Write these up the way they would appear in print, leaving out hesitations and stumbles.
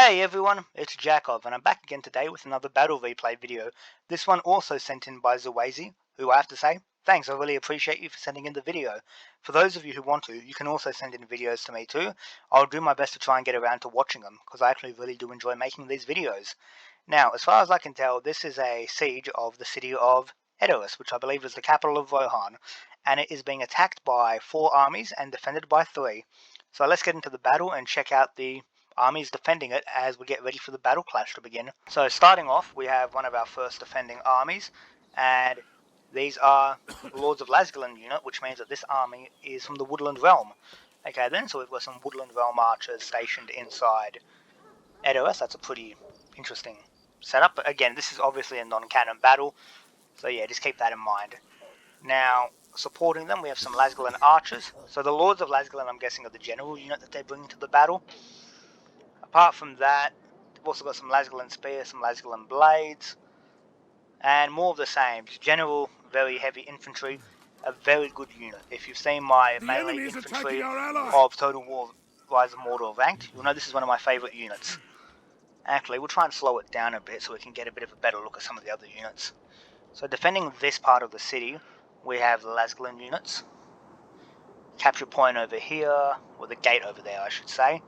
G'day everyone, it's Jacob and I'm back again today with another battle replay video. This one also sent in by Zhuazy, who I have to say, thanks, I really appreciate you for sending in the video. For those of you who want to, you can also send in videos to me too. I'll do my best to try and get around to watching them, because I actually really do enjoy making these videos. Now, as far as I can tell, this is a siege of the city of Edoras, which I believe is the capital of Rohan, and it is being attacked by 4 armies and defended by 3. So let's get into the battle and check out the armies defending it as we get ready for the battle clash to begin. So starting off, we have one of our first defending armies, and these are Lords of Lasgalen unit, which means that this army is from the Woodland Realm. Okay then, so we've got some Woodland Realm archers stationed inside Edoras. That's a pretty interesting setup, but again, this is obviously a non-canon battle, so yeah, just keep that in mind. Now, supporting them, we have some Lasgalen archers. So the Lords of Lasgalen, I'm guessing, are the general unit that they're bringing to the battle. Apart from that, we've also got some Lasgalen spears, some Lasgalen blades, and more of the same. Just general, very heavy infantry, a very good unit. If you've seen my melee infantry of Total War Rise of Mordor ranked, you'll know this is one of my favourite units. Actually, we'll try and slow it down a bit so we can get a bit of a better look at some of the other units. So defending this part of the city, we have Lasgalen units. Capture point over here, or the gate over there I should say.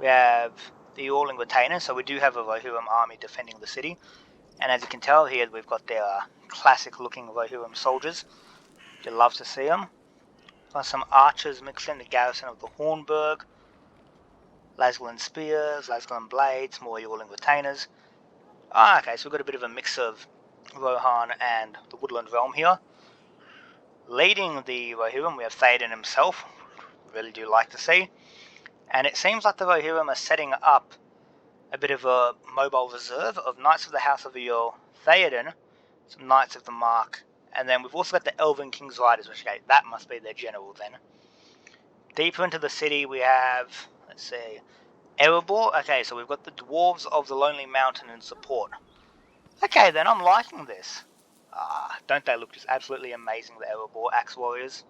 We have the Easterling retainers, so we do have a Rohirrim army defending the city. And as you can tell here, we've got their classic looking Rohirrim soldiers. You love to see them. Got some archers mixed in, the garrison of the Hornburg. Lasgalen spears, Lasgalen blades, more Easterling retainers. Okay, so we've got a bit of a mix of Rohan and the Woodland Realm here. Leading the Rohirrim, we have Theoden himself. Really do like to see. And it seems like the Rohirrim are setting up a bit of a mobile reserve of Knights of the House of Eorl, Theoden, some Knights of the Mark, and then we've also got the Elven King's Riders, which, okay, that must be their general then. Deeper into the city we have, let's see, Erebor. Okay, so we've got the Dwarves of the Lonely Mountain in support. Okay then, I'm liking this. Don't they look just absolutely amazing, the Erebor Axe Warriors?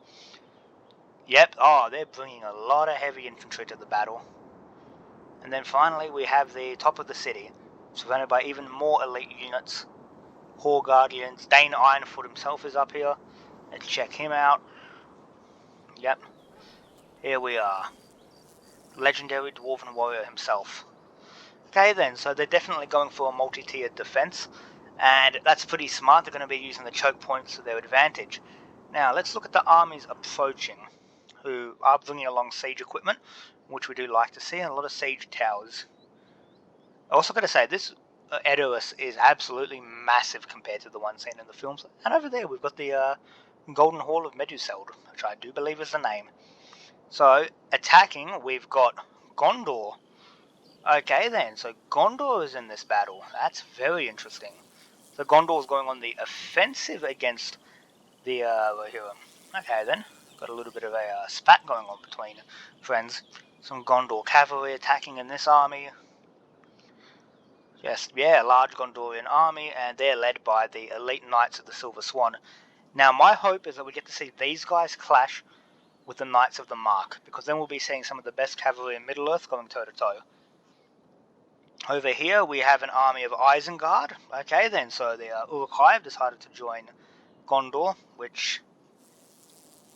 Yep, they're bringing a lot of heavy infantry to the battle. And then finally we have the top of the city, surrounded by even more elite units. Horde Guardians, Dane Ironfoot himself is up here. Let's check him out. Yep, here we are. Legendary Dwarven Warrior himself. Okay then, so they're definitely going for a multi-tiered defense, and that's pretty smart. They're going to be using the choke points to their advantage. Now let's look at the armies approaching, who are bringing along siege equipment, which we do like to see, and a lot of siege towers. I also got to say, this Edoras is absolutely massive compared to the one seen in the films. And over there we've got the Golden Hall of Meduseld, which I do believe is the name. So, attacking, we've got Gondor. Okay then, so Gondor is in this battle. That's very interesting. So Gondor is going on the offensive against the Rohirrim. Okay then. Got a little bit of a spat going on between friends. Some Gondor cavalry attacking in this army. Yes, yeah, a large Gondorian army, and they're led by the elite Knights of the Silver Swan. Now, my hope is that we get to see these guys clash with the Knights of the Mark, because then we'll be seeing some of the best cavalry in Middle-earth going toe-to-toe. Over here, we have an army of Isengard. Okay, then, so the Uruk-hai have decided to join Gondor, which,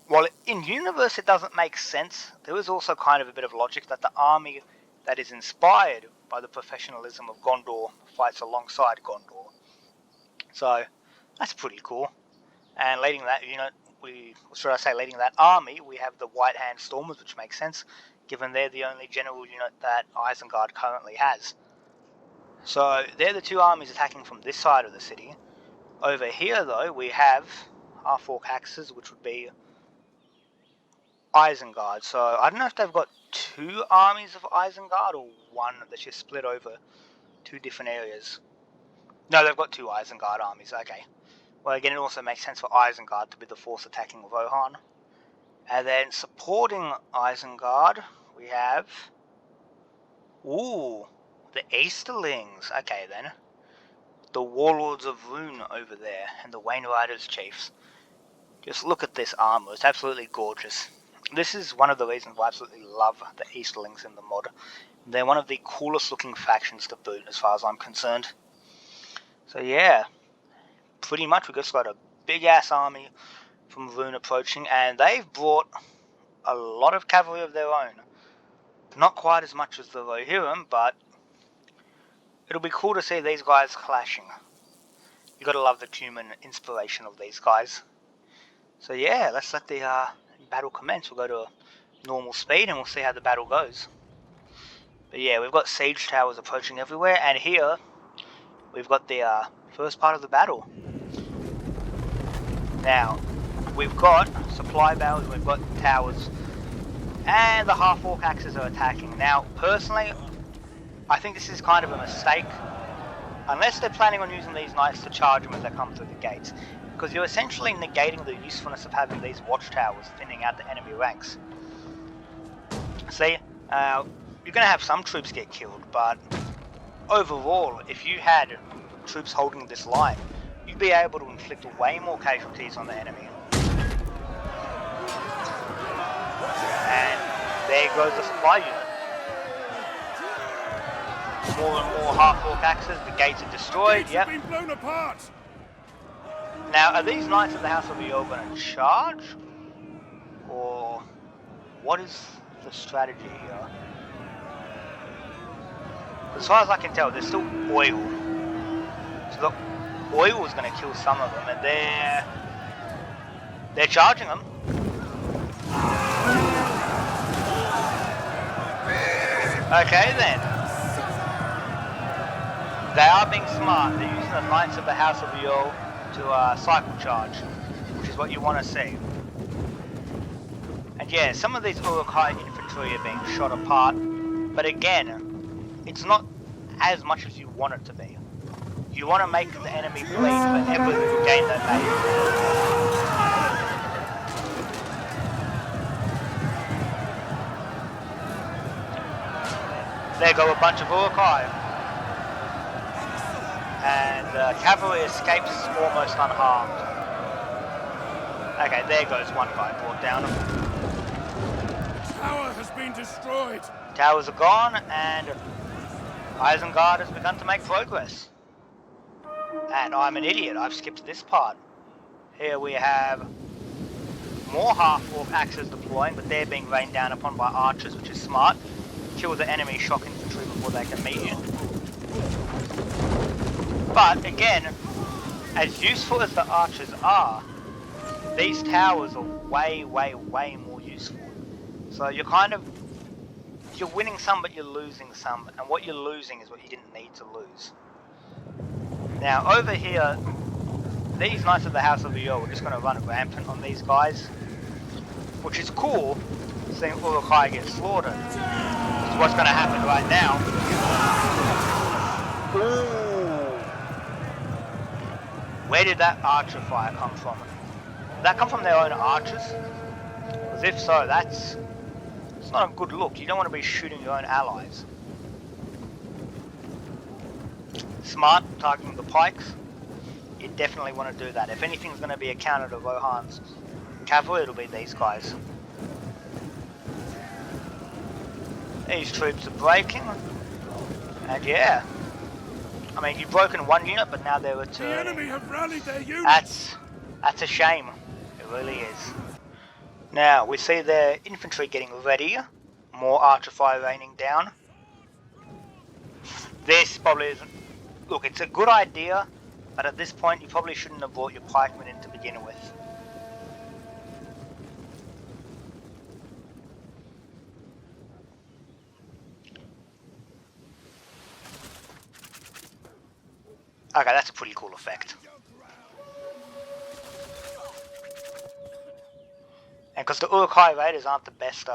while in universe it doesn't make sense, there is also kind of a bit of logic that the army that is inspired by the professionalism of Gondor fights alongside Gondor. So that's pretty cool. And leading that unit, leading that army, we have the White Hand Stormers, which makes sense, given they're the only general unit that Isengard currently has. So they're the two armies attacking from this side of the city. Over here, though, we have our 4 axes, which would be Isengard. So I don't know if they've got 2 armies of Isengard or one that's just split over 2 different areas. No, they've got 2 Isengard armies, okay. Well, again, it also makes sense for Isengard to be the force attacking Rohan. And then supporting Isengard, we have the Easterlings. Okay then. The Warlords of Rune over there, and the Wain Riders Chiefs. Just look at this armor, it's absolutely gorgeous. This is one of the reasons why I absolutely love the Easterlings in the mod, They're one of the coolest looking factions to boot, as far as I'm concerned. So yeah, pretty much we just got a big ass army from Rune approaching, and they've brought a lot of cavalry of their own. Not quite as much as the Rohirrim, but it'll be cool to see these guys clashing. You gotta love the human inspiration of these guys. So yeah, let's let the battle commence. We'll go to normal speed and we'll see how the battle goes. But yeah, we've got siege towers approaching everywhere, and here we've got the first part of the battle. Now, we've got supply barrels, we've got towers, and the half-orc axes are attacking. Now, personally, I think this is kind of a mistake, unless they're planning on using these knights to charge them as they come through the gates, because you're essentially negating the usefulness of having these watchtowers thinning out the enemy ranks. See, you're going to have some troops get killed, but overall, if you had troops holding this line, you'd be able to inflict way more casualties on the enemy. And there goes the supply unit. More and more half-orc axes, the gates are destroyed, yep. Been blown apart. Now, are these Knights of the House of Yor going to charge? Or what is the strategy here? As far as I can tell, there's still oil. So the oil is going to kill some of them, and they're charging them. Okay then. They are being smart. They're using the Knights of the House of Yor to cycle charge, which is what you want to see. And yeah, some of these Uruk-hai infantry are being shot apart, but again, it's not as much as you want it to be. You want to make the enemy bleed for every little gain they make. There go a bunch of Uruk-hai. And cavalry escapes almost unharmed. Okay, there goes one guy brought down. Tower has been destroyed. Towers are gone, and Isengard has begun to make progress. And I'm an idiot, I've skipped this part. Here we have more half-orc axes deploying, but they're being rained down upon by archers, which is smart. Kill the enemy shock infantry before they can meet you. But again, as useful as the archers are, these towers are way, way, way more useful. So you're winning some, but you're losing some, and what you're losing is what you didn't need to lose. Now over here, these Knights of the House of Yor are just going to run rampant on these guys, which is cool, seeing Uruk-hai get slaughtered. Which is what's going to happen right now. Ooh. Where did that archer fire come from? Did that come from their own archers? Because if so, it's not a good look. You don't want to be shooting your own allies. Smart, targeting the pikes. You definitely want to do that. If anything's going to be a counter to Rohan's cavalry, it'll be these guys. These troops are breaking. And yeah. I mean, you've broken one unit, but now they're returning. The enemy have rallied their units. That's a shame. It really is. Now, we see their infantry getting ready. More archer fire raining down. This probably isn't... Look, it's a good idea, but at this point you probably shouldn't have brought your pikemen in to begin with. Okay, that's a pretty cool effect. And because the Uruk-hai Raiders aren't the best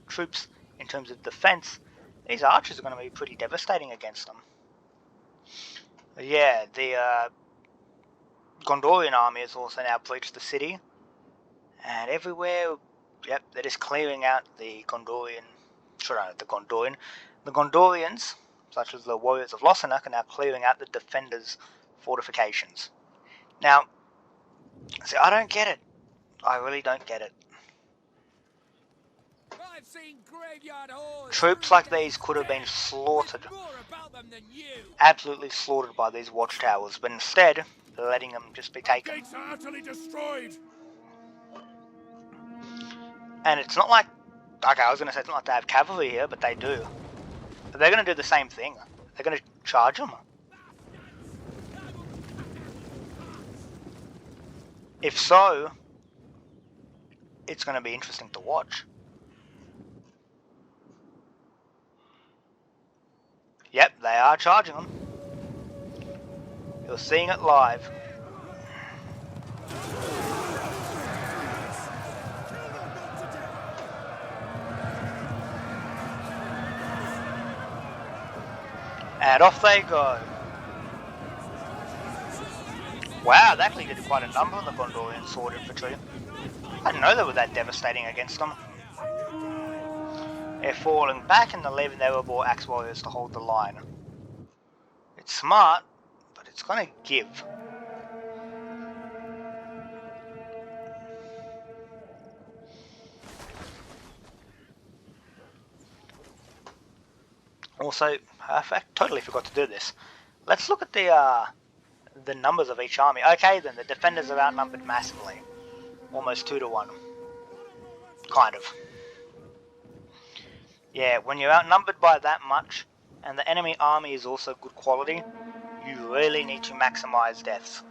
troops in terms of defense, these archers are going to be pretty devastating against them. But yeah, the Gondorian army has also now breached the city. And everywhere, yep, they're just clearing out the Gondorian... The Gondorians, such as the warriors of Lossarnoch, are now clearing out the defenders' fortifications. Now, see, I don't get it. I really don't get it. Troops like these could have been slaughtered, absolutely slaughtered by these watchtowers, but instead, they're letting them just be taken. Gates are utterly destroyed. And it's not like, okay, I was going to say it's not like they have cavalry here, but they do. But they're going to do the same thing. They're going to charge them. If so, it's going to be interesting to watch. Yep, they are charging them. You're seeing it live. And off they go. Wow, they actually did quite a number on the Gondorian sword infantry. I didn't know they were that devastating against them. They're falling back and they're leaving the Erebor axe warriors to hold the line. It's smart, but it's gonna give. Also, I totally forgot to do this. Let's look at the numbers of each army. Okay then, the defenders are outnumbered massively. Almost 2 to 1. Kind of. Yeah, when you're outnumbered by that much, and the enemy army is also good quality, you really need to maximize deaths.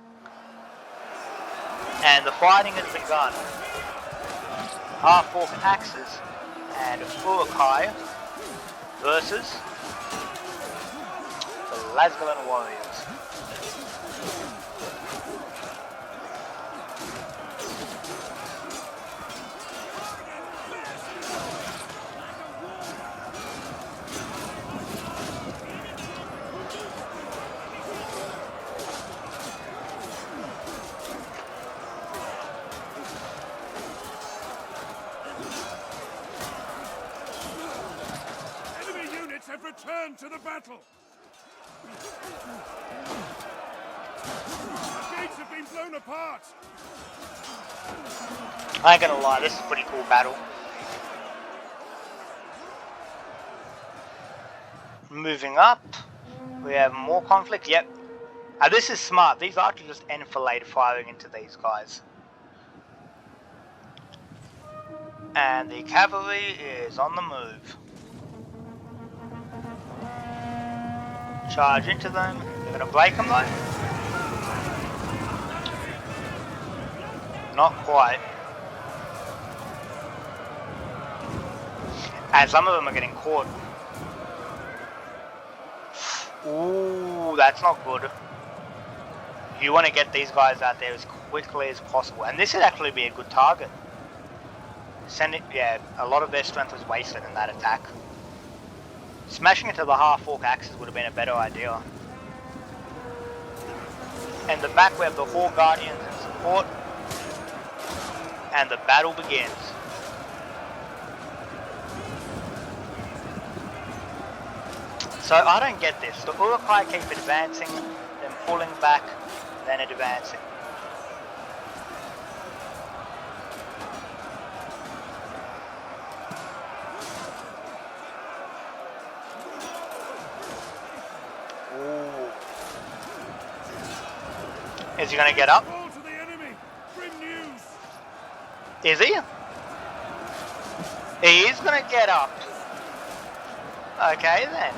And the fighting has begun. Half-orc axes and Urukai versus the Lasgalan warriors. Have returned to the battle. The gates have been blown apart. I ain't gonna lie, this is a pretty cool battle. Moving up, we have more conflict. Yep. Now this is smart. These archers just enfilade firing into these guys. And the cavalry is on the move. Charge into them. They're gonna break them though. Not quite. And some of them are getting caught. Ooh, that's not good. You want to get these guys out there as quickly as possible. And this would actually be a good target. Yeah, a lot of their strength was wasted in that attack. Smashing into the half-orc axes would have been a better idea. And the back we have the Horde Guardians in support. And the battle begins. So I don't get this. The Urukai keep advancing, then pulling back, then advancing. Ooh. Is he gonna get up? Is he? He is gonna get up. Okay then.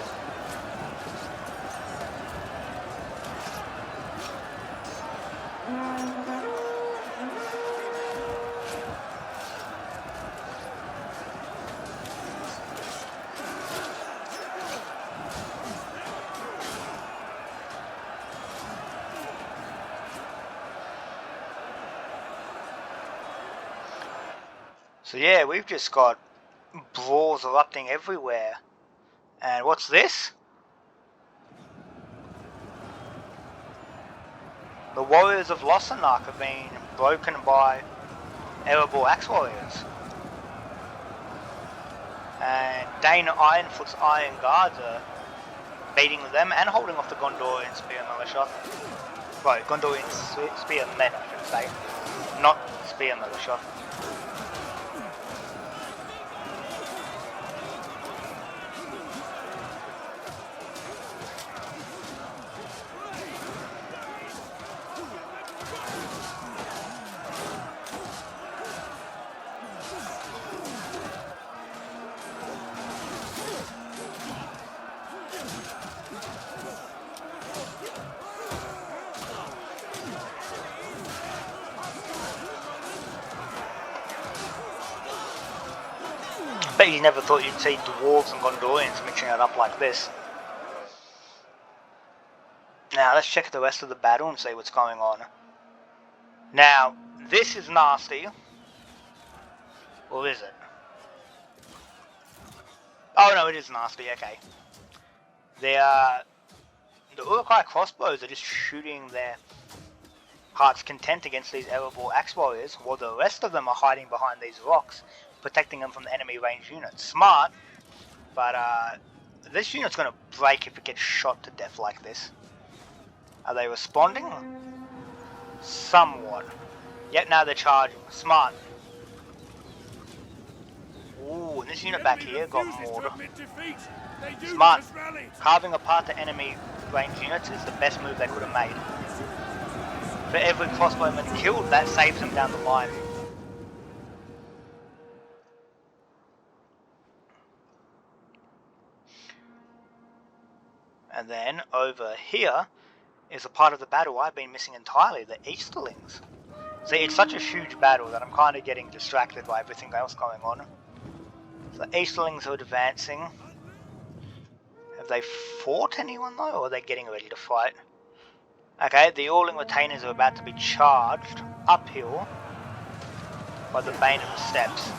So yeah, we've just got brawls erupting everywhere. And what's this? The warriors of Lossarnach have been broken by Erebor axe warriors. And Dana Ironfoot's Iron Guards are beating them and holding off the Gondorian spear militia. Right, Gondorian spearmen, I should say. Not spear militia. Bet you never thought you'd see dwarves and Gondorians mixing it up like this. Now let's check the rest of the battle and see what's going on. Now, this is nasty. Or is it? Oh no, it is nasty, okay. The Uruk-hai crossbows are just shooting their heart's content against these Erebor axe warriors, while the rest of them are hiding behind these rocks, protecting them from the enemy range units. Smart, but this unit's gonna break if it gets shot to death like this. Are they responding? Somewhat. Yet now they're charging. Smart. Ooh, and this unit back here got Mordor. Smart. Carving apart the enemy range units is the best move they could have made. For every crossbowman killed, that saves them down the line. And then over here is a part of the battle I've been missing entirely, the Easterlings. See, it's such a huge battle that I'm kind of getting distracted by everything else going on. So the Easterlings are advancing. Have they fought anyone though, or are they getting ready to fight? Okay, the All-in Retainers are about to be charged uphill by the Bane of the Steppes.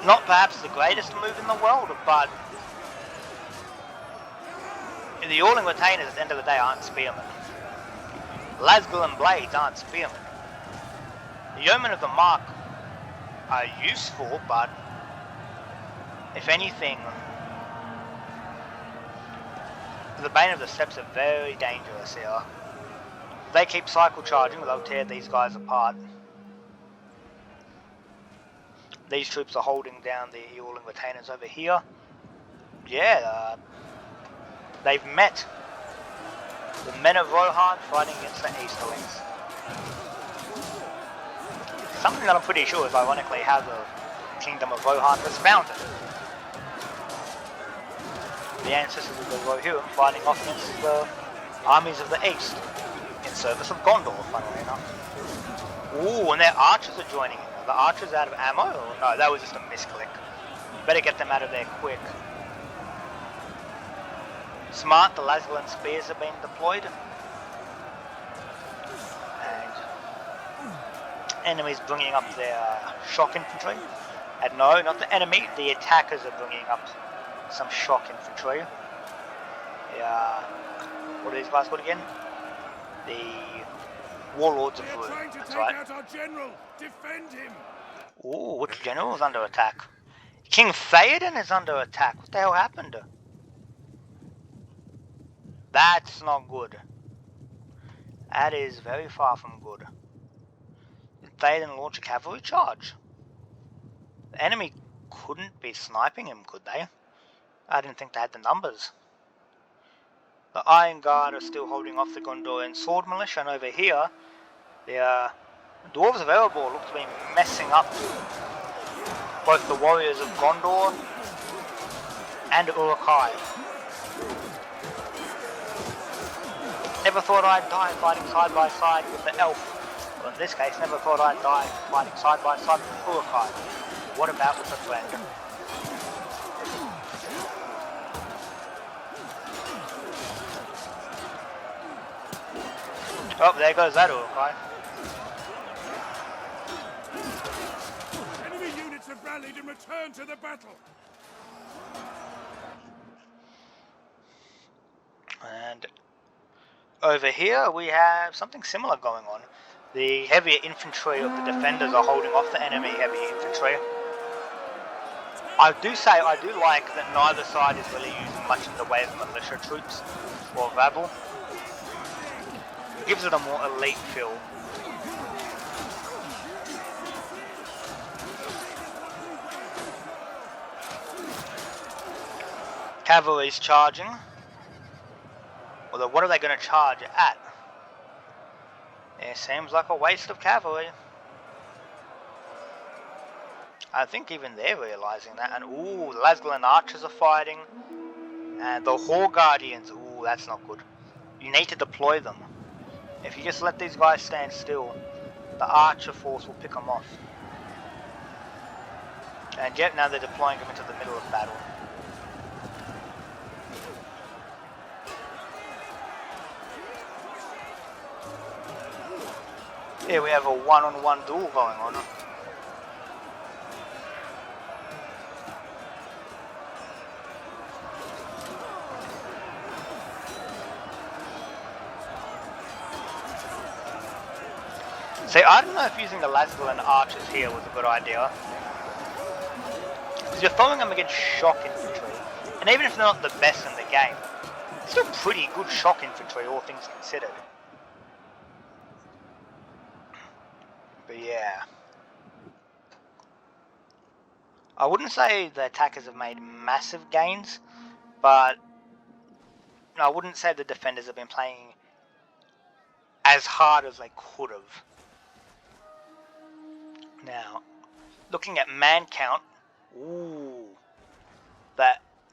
Not perhaps the greatest move in the world, but the All-in Retainers at the end of the day aren't spearmen. Lasgul blades aren't spearmen. The Yeomen of the Mark are useful, but if anything, the Bane of the Steppes are very dangerous here. If they keep cycle charging, they'll tear these guys apart. These troops are holding down the All-in Retainers over here. Yeah, they've met. The men of Rohan fighting against the Easterlings. Something that I'm pretty sure is ironically how the Kingdom of Rohan was founded. The ancestors of the Rohirrim fighting off against the armies of the East in service of Gondor, funnily enough. Ooh, and their archers are joining in. Are the archers out of ammo? Or no, that was just a misclick. You better get them out of there quick. Smart, the Lasgul spears are being deployed. And enemies bringing up their shock infantry. And no, not the enemy, the attackers are bringing up some shock infantry. Yeah, what are these guys called again? The Warlords of Ruin, that's right. Ooh, which general is under attack? King Theoden is under attack. What the hell happened? That's not good. That is very far from good. Did Theoden launch a cavalry charge? The enemy couldn't be sniping him, could they? I didn't think they had the numbers. The Isengard are still holding off the Gondorian sword militia, and over here, the Dwarves of Erebor look to be messing up both the warriors of Gondor and Uruk-hai. Never thought I'd die fighting side by side with the elf. Well, in this case, never thought I'd die fighting side by side with Uruk-hai. What about with a friend? Oh, there goes that Uruk-hai. Enemy units have rallied and returned to the battle. And over here we have something similar going on. The heavier infantry of the defenders are holding off the enemy heavy infantry. I do like that neither side is really using much in the way of militia troops or rabble. It gives it a more elite feel. Cavalry's charging. Although what are they going to charge at? It seems like a waste of cavalry. I think even they're realising that. And ooh, the Lasgul archers are fighting. And the Hall Guardians, ooh, that's not good. You need to deploy them. If you just let these guys stand still, the archer force will pick them off. And yet now they're deploying them into the middle of battle. Here we have a one-on-one duel going on. See, I don't know if using the Lasgal and archers here was a good idea. Because you're throwing them against shock infantry. And even if they're not the best in the game, it's still pretty good shock infantry, all things considered. But yeah. I wouldn't say the attackers have made massive gains, but I wouldn't say the defenders have been playing as hard as they could have. Now, looking at man count, ooh, the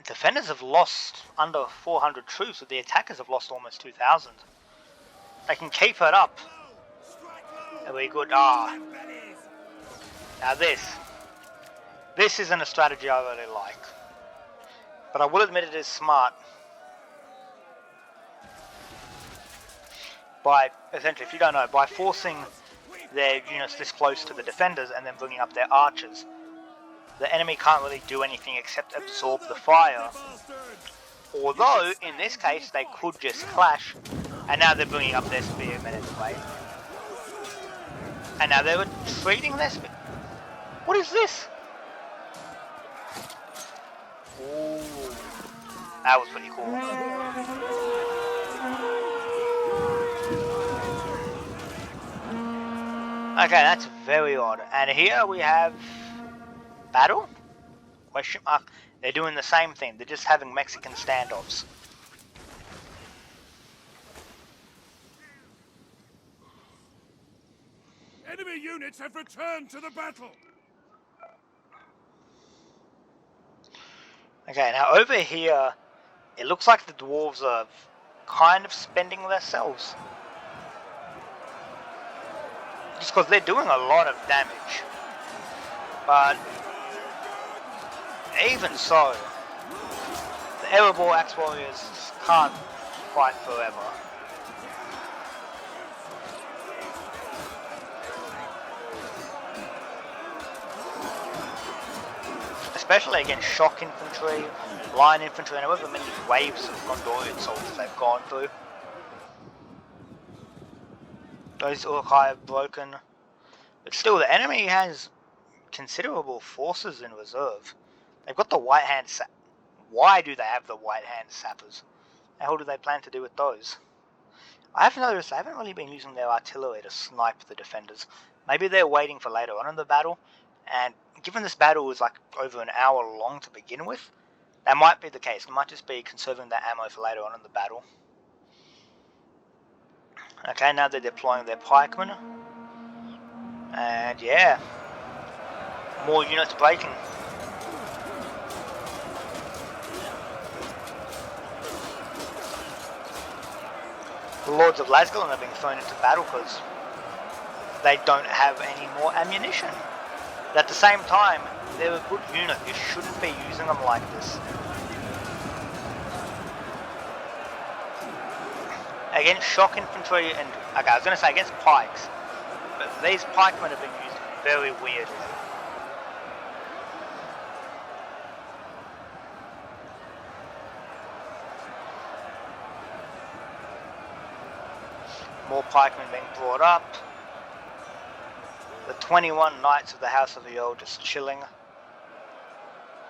defenders have lost under 400 troops, but the attackers have lost almost 2,000. They can keep it up. Are we good? Ah. Now this isn't a strategy I really like. But I will admit it is smart. By, essentially, if you don't know, by forcing their units this close to the defenders and then bringing up their archers, the enemy can't really do anything except absorb the fire. Although, in this case, they could just clash, and now they're bringing up their spearmen anyway. And now they're retreating their spear. What is this? Ooh, that was pretty cool. Okay, that's very odd. And here we have battle? Question mark. They're doing the same thing. They're just having Mexican standoffs. Enemy units have returned to the battle. Okay, now over here, it looks like the dwarves are kind of spending themselves. Just because they're doing a lot of damage. But even so, the Erebor Axe Warriors can't fight forever. Especially against shock infantry, line infantry, and however many waves of Gondorian soldiers they've gone through. Those Uruk-hai have broken, but still the enemy has considerable forces in reserve. They've got the White Hand Sappers. Why do they have the White Hand Sappers? The hell do they plan to do with those? I have noticed they haven't really been using their artillery to snipe the defenders. Maybe they're waiting for later on in the battle, and given this battle was like over an hour long to begin with, that might be the case. It might just be conserving their ammo for later on in the battle. Okay, now they're deploying their pikemen. And yeah, more units breaking. The Lords of Lasgal are being thrown into battle because they don't have any more ammunition. But at the same time, they're a good unit. You shouldn't be using them like this. Against shock infantry and, okay, I was going to say against pikes, but these pikemen have been used very weirdly. More pikemen being brought up. The 21 Knights of the House of the Earl just chilling.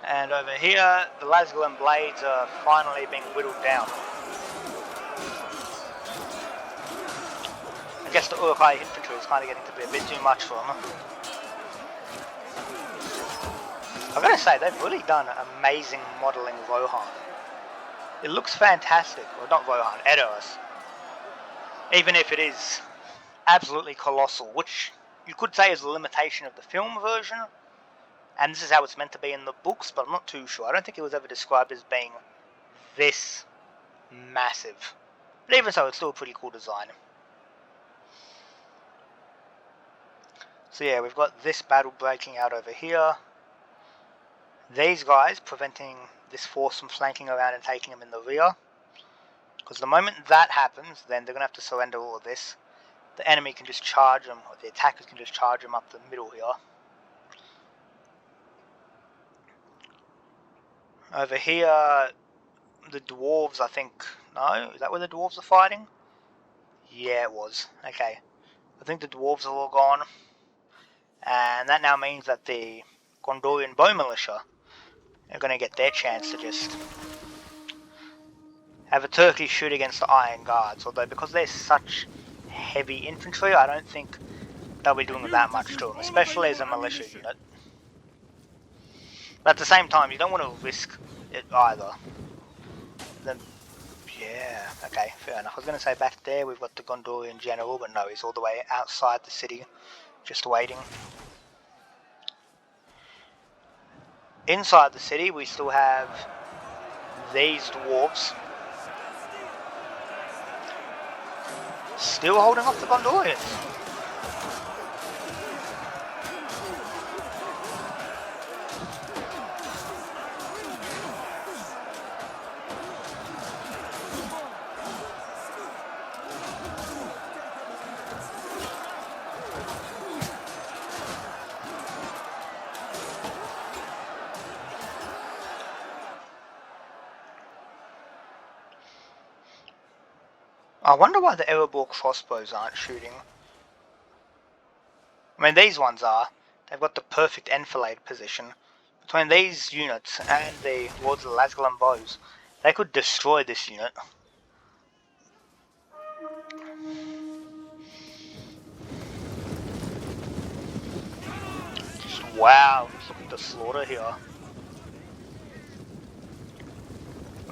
And over here, the Lasgal blades are finally being whittled down. I guess the Uruk-hai infantry is kind of getting to be a bit too much for them. I've got to say, they've really done amazing modelling Rohan. It looks fantastic. Well, not Rohan, Edoras. Even if it is absolutely colossal, which you could say is a limitation of the film version. And this is how it's meant to be in the books, but I'm not too sure. I don't think it was ever described as being this massive. But even so, it's still a pretty cool design. So yeah, we've got this battle breaking out over here. these guys preventing this force from flanking around and taking them in the rear. Because the moment that happens, then they're going to have to surrender all of this. The enemy can just charge them, or the attackers can just charge them up the middle here. Over here, the dwarves, I think... No? Is that where the dwarves are fighting? Yeah, it was. Okay. I think the dwarves are all gone. And that now means that the Gondorian bow militia are going to get their chance to just have a turkey shoot against the Iron Guards. Although, because they're such heavy infantry, I don't think they'll be doing that much to them, especially as a militia unit. But at the same time, you don't want to risk it either. Then, yeah, okay, fair enough. I was going to say back there we've got the Gondorian general, but no, he's all the way outside the city, just waiting. Inside the city, we still have these dwarves still holding off the Gondorians. I wonder why the Erebor crossbows aren't shooting. I mean, these ones are. They've got the perfect enfilade position. Between these units and the Lords of the Lasgalan bows, they could destroy this unit. Just wow, look at the slaughter here.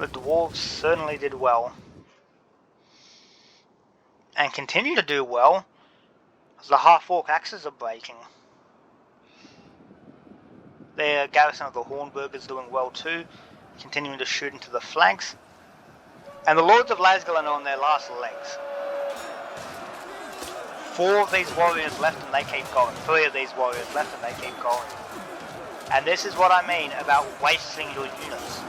The dwarves certainly did well. And continue to do well, as the half-orc axes are breaking. The garrison of the Hornburg is doing well too, continuing to shoot into the flanks. And the Lords of Lasgalan are on their last legs. 4 of these warriors left and they keep going. 3 of these warriors left and they keep going. And this is what I mean about wasting your units.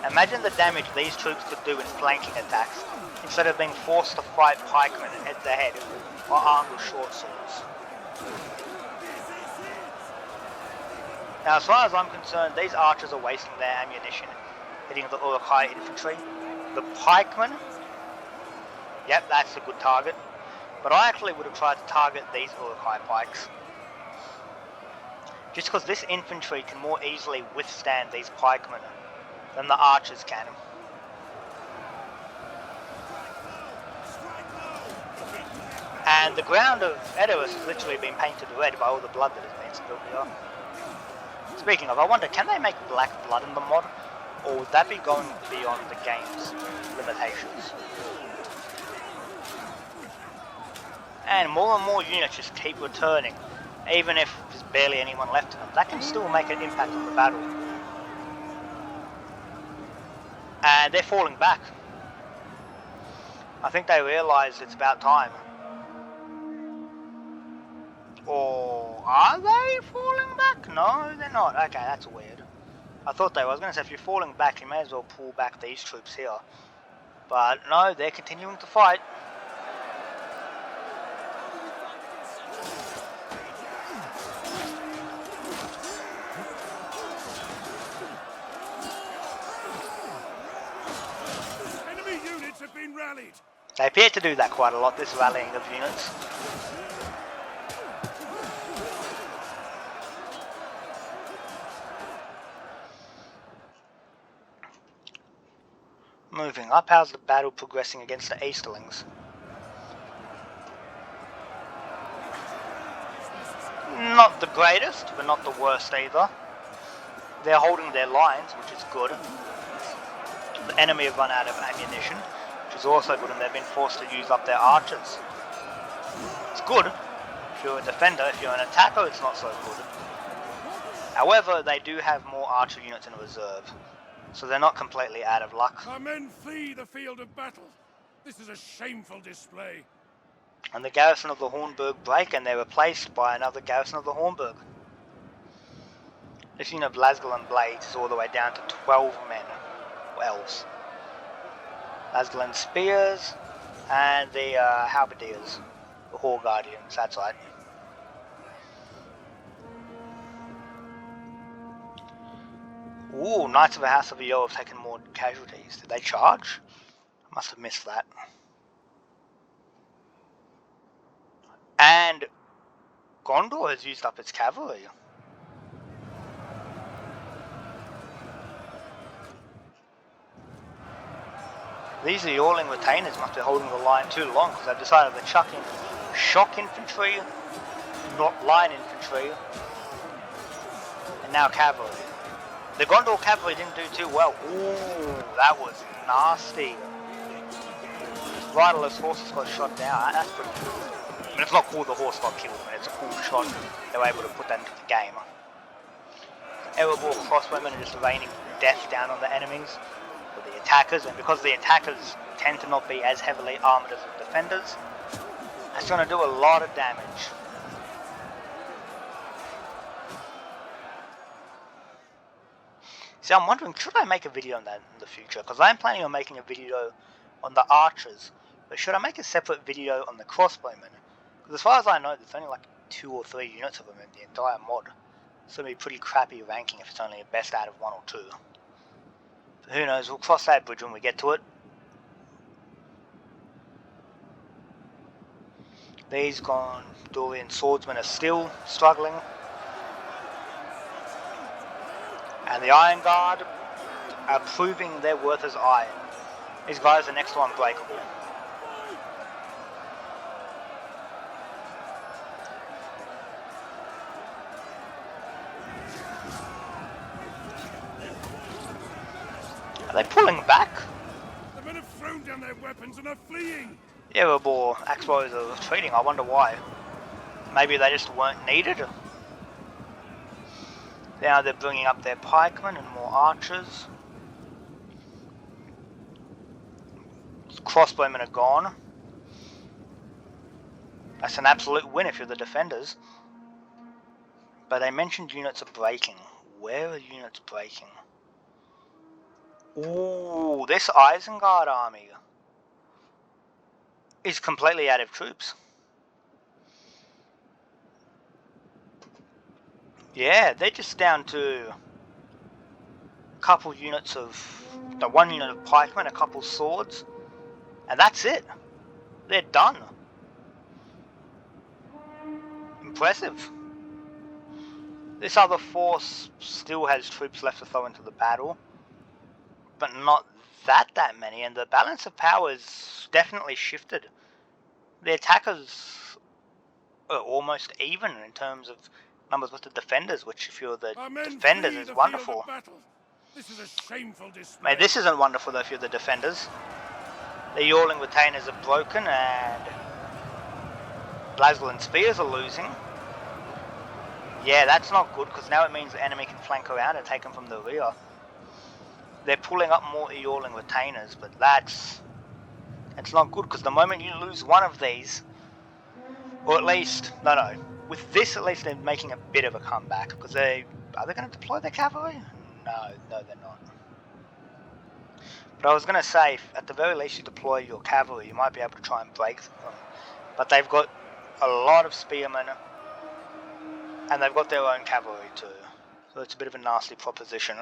Imagine the damage these troops could do in flanking attacks, instead of being forced to fight pikemen head to head or armed with short swords. Now, as far as I'm concerned, these archers are wasting their ammunition hitting the Uruk-hai infantry. The pikemen, yep, that's a good target. But I actually would have tried to target these Uruk-hai pikes. Just because this infantry can more easily withstand these pikemen than the archers can. And the ground of Edoras has literally been painted red by all the blood that has been spilled here. Speaking of, I wonder, can they make black blood in the mod? Or would that be going beyond the game's limitations? And more units just keep returning, even if there's barely anyone left in them. That can still make an impact on the battle. And they're falling back. I think they realise it's about time. Or are they falling back? No, they're not. Okay, that's weird. I thought they were. I was going to say, if you're falling back, you may as well pull back these troops here. But no, they're continuing to fight. Enemy units have been rallied. They appear to do that quite a lot, this rallying of units. Moving up, how's the battle progressing against the Easterlings? Not the greatest, but not the worst either. They're holding their lines, which is good. The enemy have run out of ammunition, which is also good, and they've been forced to use up their archers. It's good if you're a defender. If you're an attacker, it's not so good. However, they do have more archer units in reserve, so they're not completely out of luck. Our men flee the field of battle. This is a shameful display. And the garrison of the Hornburg break, and they're replaced by another garrison of the Hornburg. This unit of Lasgalan Blades is all the way down to 12 men, or elves. Lasgalan Spears, and the Halberdiers, the Hall Guardians, that's right. Ooh, Knights of the House of the Yell have taken more casualties. Did they charge? I must have missed that. And Gondor has used up its cavalry. These Easterling retainers must be holding the line too long because they've decided to chuck in shock infantry, not line infantry, and now cavalry. The Gondor cavalry didn't do too well. Ooh, that was nasty. Riderless horses got shot down. That's pretty cool. I mean, it's not cool the horse got killed, but it's a cool shot. They were able to put that into the game. Erebor crossbowmen are just raining death down on the enemies, or the attackers, and because the attackers tend to not be as heavily armoured as the defenders, that's going to do a lot of damage. See, I'm wondering, should I make a video on that in the future? Because I'm planning on making a video on the archers, but should I make a separate video on the crossbowmen? Because as far as I know, there's only like 2 or 3 units of them in the entire mod. It's going to be pretty crappy ranking if it's only a best out of 1 or 2. But who knows, we'll cross that bridge when we get to it. These Gondorian swordsmen are still struggling. And the Iron Guard are proving their worth as iron. These guys are next to unbreakable. Are they pulling back? The men have thrown down their weapons and are fleeing. The Erebor axe throwers are retreating. I wonder why. Maybe they just weren't needed. Now they're bringing up their pikemen and more archers. Crossbowmen are gone. That's an absolute win if you're the defenders. But they mentioned units are breaking. Where are units breaking? Ooh, this Isengard army is completely out of troops. Yeah, they're just down to a couple units of, no, 1 unit of pikemen, a couple swords, and that's it. They're done. Impressive. This other force still has troops left to throw into the battle, but not that many, and the balance of power is definitely shifted. The attackers are almost even in terms of numbers with the defenders, which if you're the defenders is wonderful. This is a shameful display. Mate, this isn't wonderful though if you're the defenders. The Easterling retainers are broken and Lasgalan spears are losing. Yeah, that's not good because now it means the enemy can flank around and take them from the rear. They're pulling up more Easterling retainers, but that's not good because the moment you lose one of these, or at least, no, with this at least they're making a bit of a comeback because are they going to deploy their cavalry? No, they're not. But I was going to say, at the very least you deploy your cavalry, you might be able to try and break them. But they've got a lot of spearmen, and they've got their own cavalry too. So it's a bit of a nasty proposition.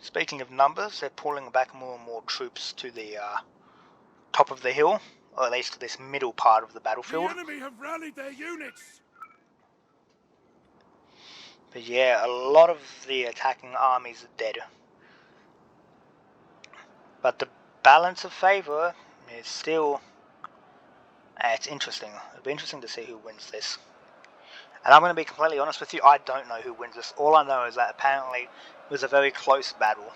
Speaking of numbers, they're pulling back more and more troops to the top of the hill, or at least to this middle part of the battlefield. The enemy have rallied their units. But yeah, a lot of the attacking armies are dead. But the balance of favour is still... it's interesting. It'll be interesting to see who wins this. And I'm going to be completely honest with you, I don't know who wins this. All I know is that apparently it was a very close battle.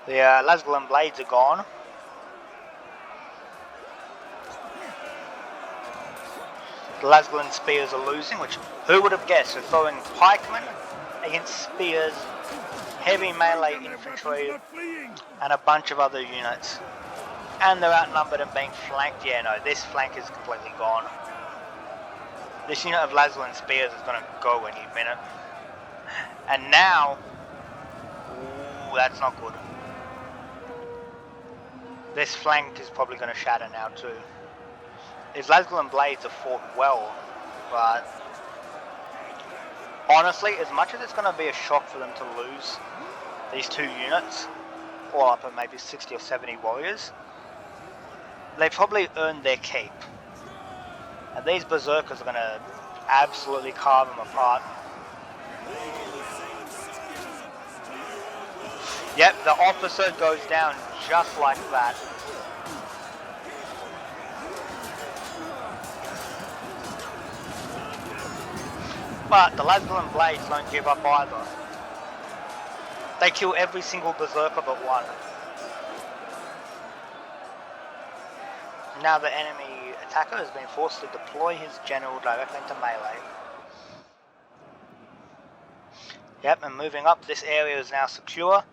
The Lasgalan blades are gone. The Lasgalan spears are losing, which who would have guessed? They're throwing pikemen against spears, heavy melee infantry, and a bunch of other units. And they're outnumbered and being flanked. Yeah, no, this flank is completely gone. This unit of Laslin Spears is going to go any minute. And now... Ooh, that's not good. This flank is probably going to shatter now too. These Laslin Blades have fought well, but... honestly, as much as it's going to be a shock for them to lose these two units, or up at maybe 60 or 70 warriors, they probably earned their keep. And these berserkers are going to absolutely carve them apart. Yep, the officer goes down just like that. But the Laslin Blades don't give up either. They kill every single berserker but one. Now the enemy attacker has been forced to deploy his general directly into melee. Yep, and moving up, this area is now secure.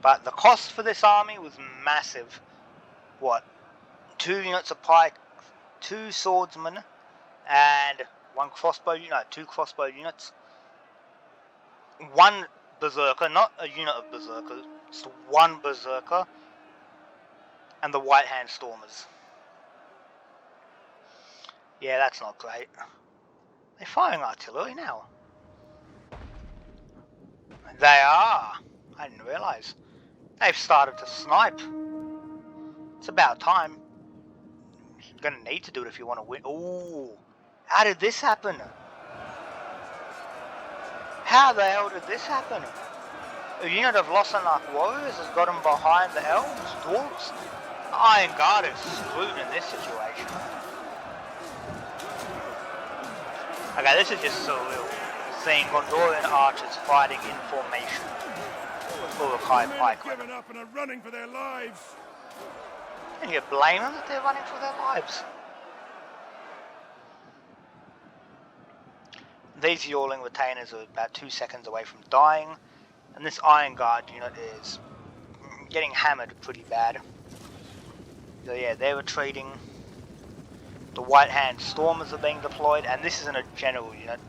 But the cost for this army was massive. What? 2 units of pike, 2 swordsmen, and 1 crossbow unit, 2 crossbow units. 1 berserker, not a unit of berserkers, just 1 berserker, and the White Hand Stormers. Yeah, that's not great. They're firing artillery now. They are. I didn't realise. They've started to snipe. It's about time. You're going to need to do it if you want to win. Ooh. How did this happen? How the hell did this happen? A unit of Lossarnach warriors has got them behind the elves, dwarves. Isengard is screwed in this situation. Okay, this is just surreal. Seeing Gondorian archers fighting in formation with Urukai pikemen. Given up and are running for their lives. And you blame them that they're running for their lives. These Yorling retainers are about 2 seconds away from dying, and this Isengard unit is getting hammered pretty bad. So yeah, they're retreating. The White Hand Stormers are being deployed, and this isn't a general unit.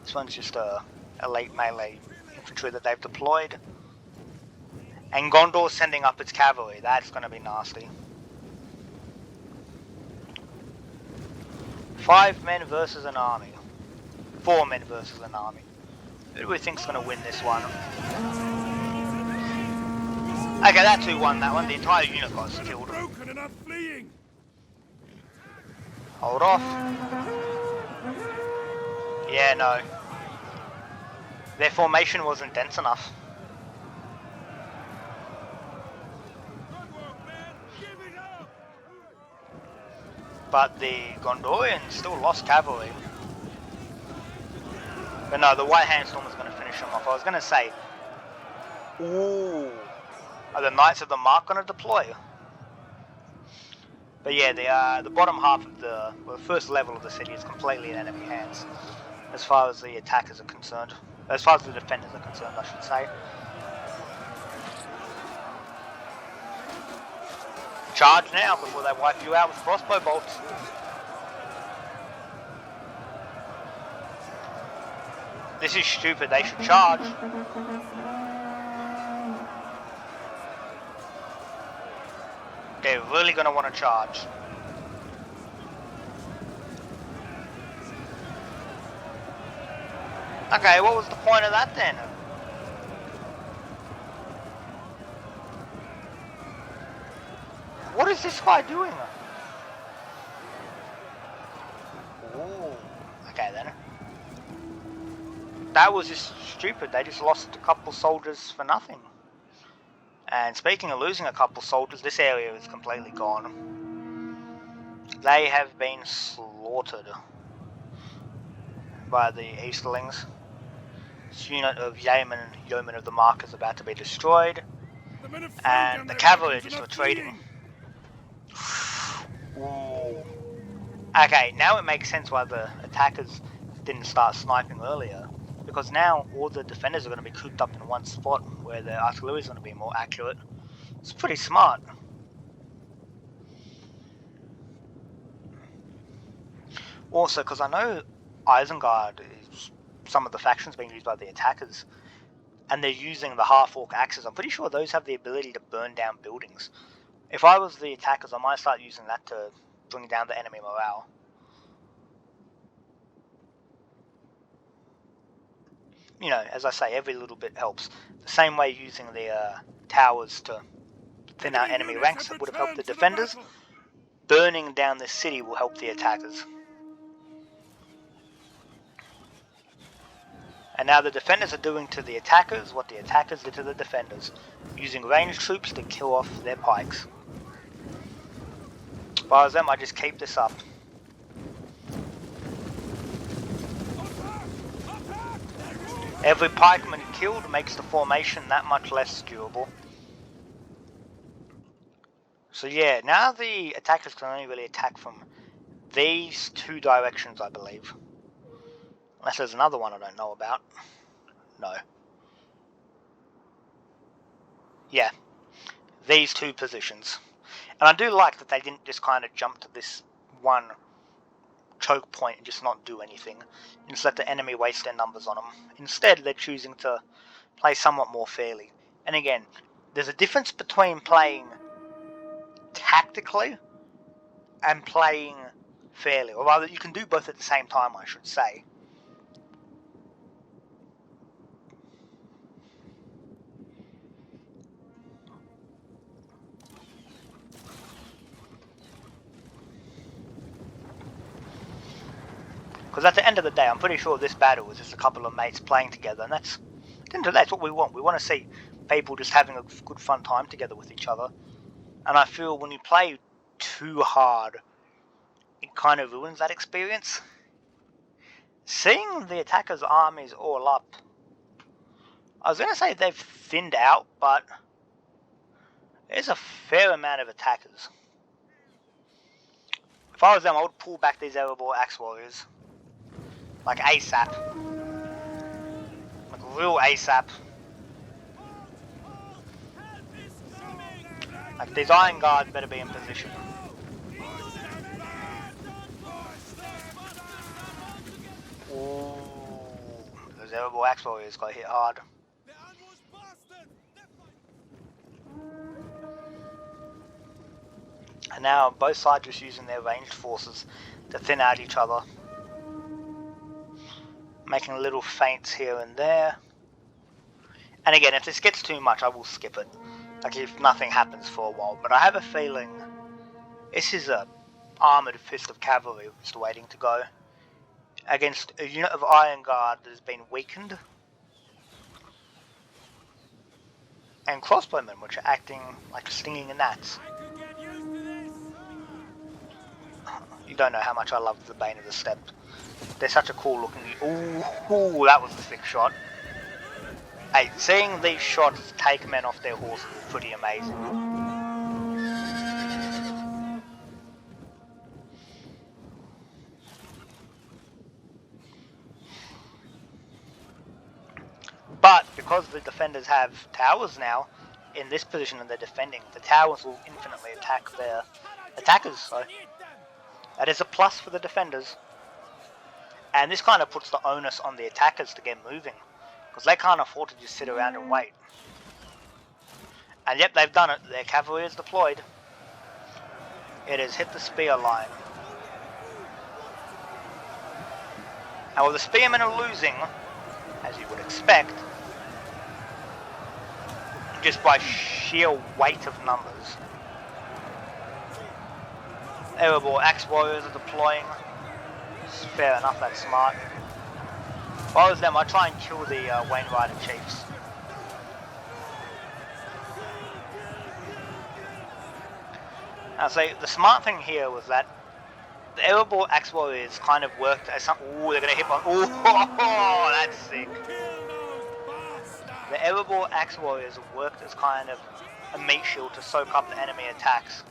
This one's just a elite melee infantry that they've deployed. And Gondor's sending up its cavalry. That's going to be nasty. 5 men versus an army. 4 men versus an army. Who do we think's going to win this one? Okay, that's who won that one. The entire unit got killed. Broken and not fleeing. Hold off. Yeah, no. Their formation wasn't dense enough. But the Gondorians still lost cavalry. But no, the White Hand Storm is going to finish them off. I was going to say, ooh, are the Knights of the Mark going to deploy? But yeah, the bottom half of the first level of the city is completely in enemy hands, as far as the attackers are concerned. As far as the defenders are concerned, I should say. Charge now before they wipe you out with crossbow bolts. This is stupid, they should charge. They're really going to want to charge. Okay, what was the point of that then? What is this guy doing? Ooh, okay then. That was just stupid, they just lost a couple soldiers for nothing. And speaking of losing a couple soldiers, this area is completely gone. They have been slaughtered by the Easterlings. This unit of Yeomen of the Mark is about to be destroyed. And the cavalry are just retreating. Ooh. Okay, now it makes sense why the attackers didn't start sniping earlier. Because now all the defenders are going to be cooped up in one spot where the artillery is going to be more accurate. It's pretty smart. Also, because I know Isengard is some of the factions being used by the attackers, and they're using the half-orc axes. I'm pretty sure those have the ability to burn down buildings. If I was the attackers, I might start using that to bring down the enemy morale. You know, as I say, every little bit helps. The same way using the towers to thin out enemy ranks would have helped the defenders. Burning down this city will help the attackers. And now the defenders are doing to the attackers what the attackers did to the defenders, using ranged troops to kill off their pikes. As far as them, I just keep this up. Every pikeman killed makes the formation that much less durable. So yeah, now the attackers can only really attack from these two directions, I believe. Unless there's another one I don't know about. No. Yeah. These two positions. And I do like that they didn't just kind of jump to this one choke point and just not do anything. And just let the enemy waste their numbers on them. Instead, they're choosing to play somewhat more fairly. And again, there's a difference between playing tactically and playing fairly. Or rather, you can do both at the same time, I should say. Because at the end of the day, I'm pretty sure this battle was just a couple of mates playing together, and that's what we want. We want to see people just having a good fun time together with each other. And I feel when you play too hard, it kind of ruins that experience. Seeing the attackers' armies all up, I was going to say they've thinned out, but there's a fair amount of attackers. If I was them, I would pull back these Erebor Axe Warriors. Like ASAP. Like real ASAP. Like these Iron Guards better be in position. Ooh, those Erebor Axe Warriors got hit hard. And now both sides just using their ranged forces to thin out each other. Making little feints here and there. And again, if this gets too much, I will skip it. Like if nothing happens for a while. But I have a feeling this is a armoured fist of cavalry just waiting to go. Against a unit of Iron Guard that has been weakened. And crossbowmen, which are acting like stinging gnats. You don't know how much I love the Bane of the Steppe. They're such a cool looking... Ooh, that was a sick shot. Hey, seeing these shots take men off their horses is pretty amazing. But because the defenders have towers now, in this position that they're defending, the towers will infinitely attack their attackers, so that is a plus for the defenders. And this kind of puts the onus on the attackers to get moving, because they can't afford to just sit around and wait. And yep, they've done it. Their cavalry is deployed. It has hit the spear line. And while the spearmen are losing, as you would expect, just by sheer weight of numbers, Erebor Axe Warriors are deploying. Fair enough, that's smart. If I was them, I'd try and kill the Wainwright Chiefs. Now, so the smart thing here was that the Erebor Axe Warriors kind of worked as some... Ooh, they're going to hit one. Ooh, that's sick. The Erebor Axe Warriors worked as kind of a meat shield to soak up the enemy attacks.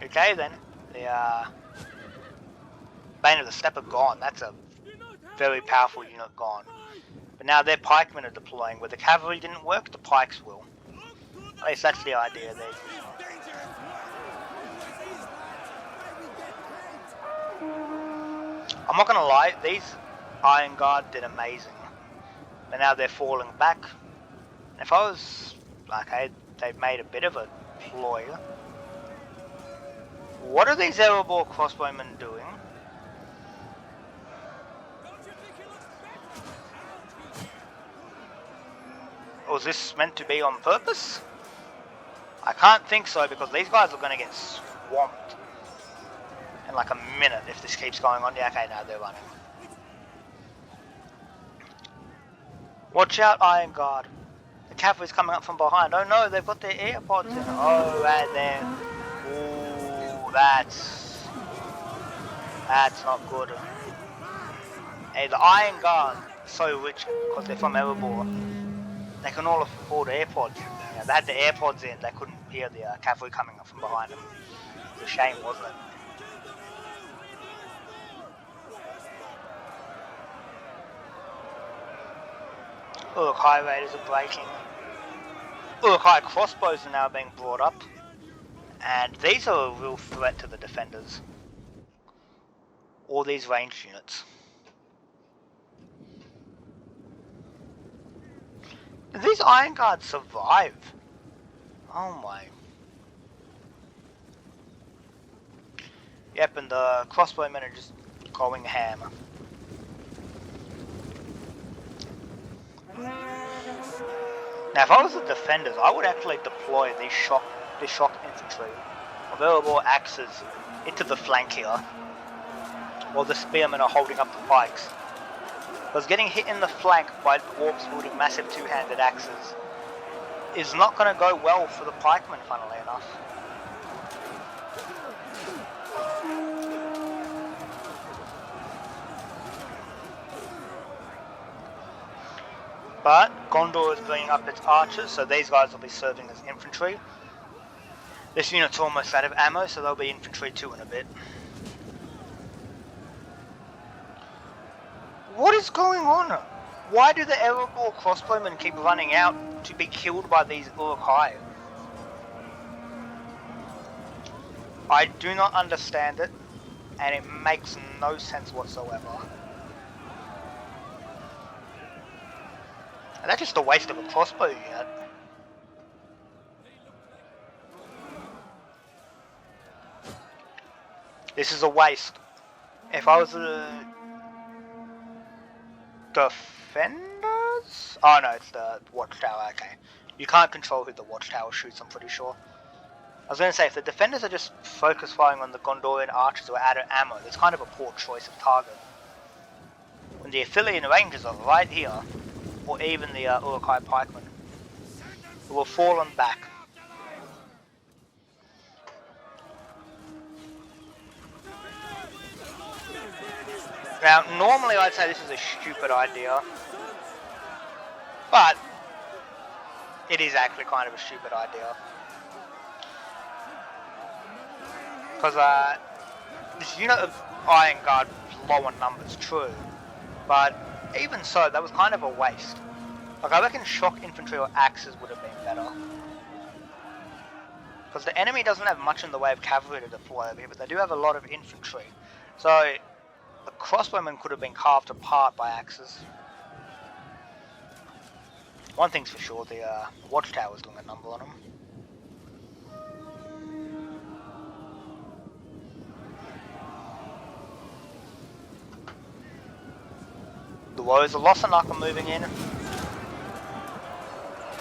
Okay then, the Bane of the Steppe are gone. That's a very powerful unit gone. But now their pikemen are deploying. Where the cavalry didn't work, the pikes will. At least that's the idea there. I'm not gonna lie, these Isengard did amazing. But now they're falling back. If I was... okay, they've made a bit of a ploy. What are these Erebor crossbowmen doing? Was this meant to be on purpose? I can't think so, because these guys are going to get swamped in like a minute if this keeps going on. Yeah, okay, now they're running. Watch out, Isengard. The cavalry's coming up from behind. Oh no, they've got their AirPods in. Oh, right there. Ooh, that's not good. Hey, the Isengard are so rich because they're from Erebor. They can all afford AirPods. Yeah, they had the AirPods in. They couldn't hear the cavalry coming up from behind them. It was a shame, wasn't it? Uruk-hai raiders are breaking. Uruk-hai crossbows are now being brought up. And these are a real threat to the defenders. All these ranged units. Did these Ironguards survive? Oh my. Yep, and the crossbowmen are just going ham. Now if I was the defenders, I would actually deploy these shock infantry of Erebor axes into the flank here, while the spearmen are holding up the pikes. Because getting hit in the flank by dwarves wielding massive two-handed axes is not going to go well for the pikemen, funnily enough. But Gondor is bringing up its archers, so these guys will be serving as infantry. This unit's almost out of ammo, so they'll be infantry too in a bit. What is going on? Why do the Erebor crossbowmen keep running out to be killed by these Uruk-hai? I do not understand it, and it makes no sense whatsoever. And that's just a waste of a crossbow unit. This is a waste. If I was the defenders? Oh no, it's the watchtower, okay. You can't control who the watchtower shoots, I'm pretty sure. I was going to say, if the defenders are just focus firing on the Gondorian archers who are out of ammo, that's kind of a poor choice of target. When the Athelian rangers are right here, or even the Uruk-hai pikemen, who have fallen back. Now, normally I'd say this is a stupid idea, but it is actually kind of a stupid idea. Because this unit of Isengard was low on numbers, true, but even so, that was kind of a waste. Like, I reckon shock infantry or axes would have been better. Because the enemy doesn't have much in the way of cavalry to deploy over here, but they do have a lot of infantry. So, the crossbowmen could have been carved apart by axes. One thing's for sure, the watchtower's doing a number on them. The Warriors of Losanak are moving in. And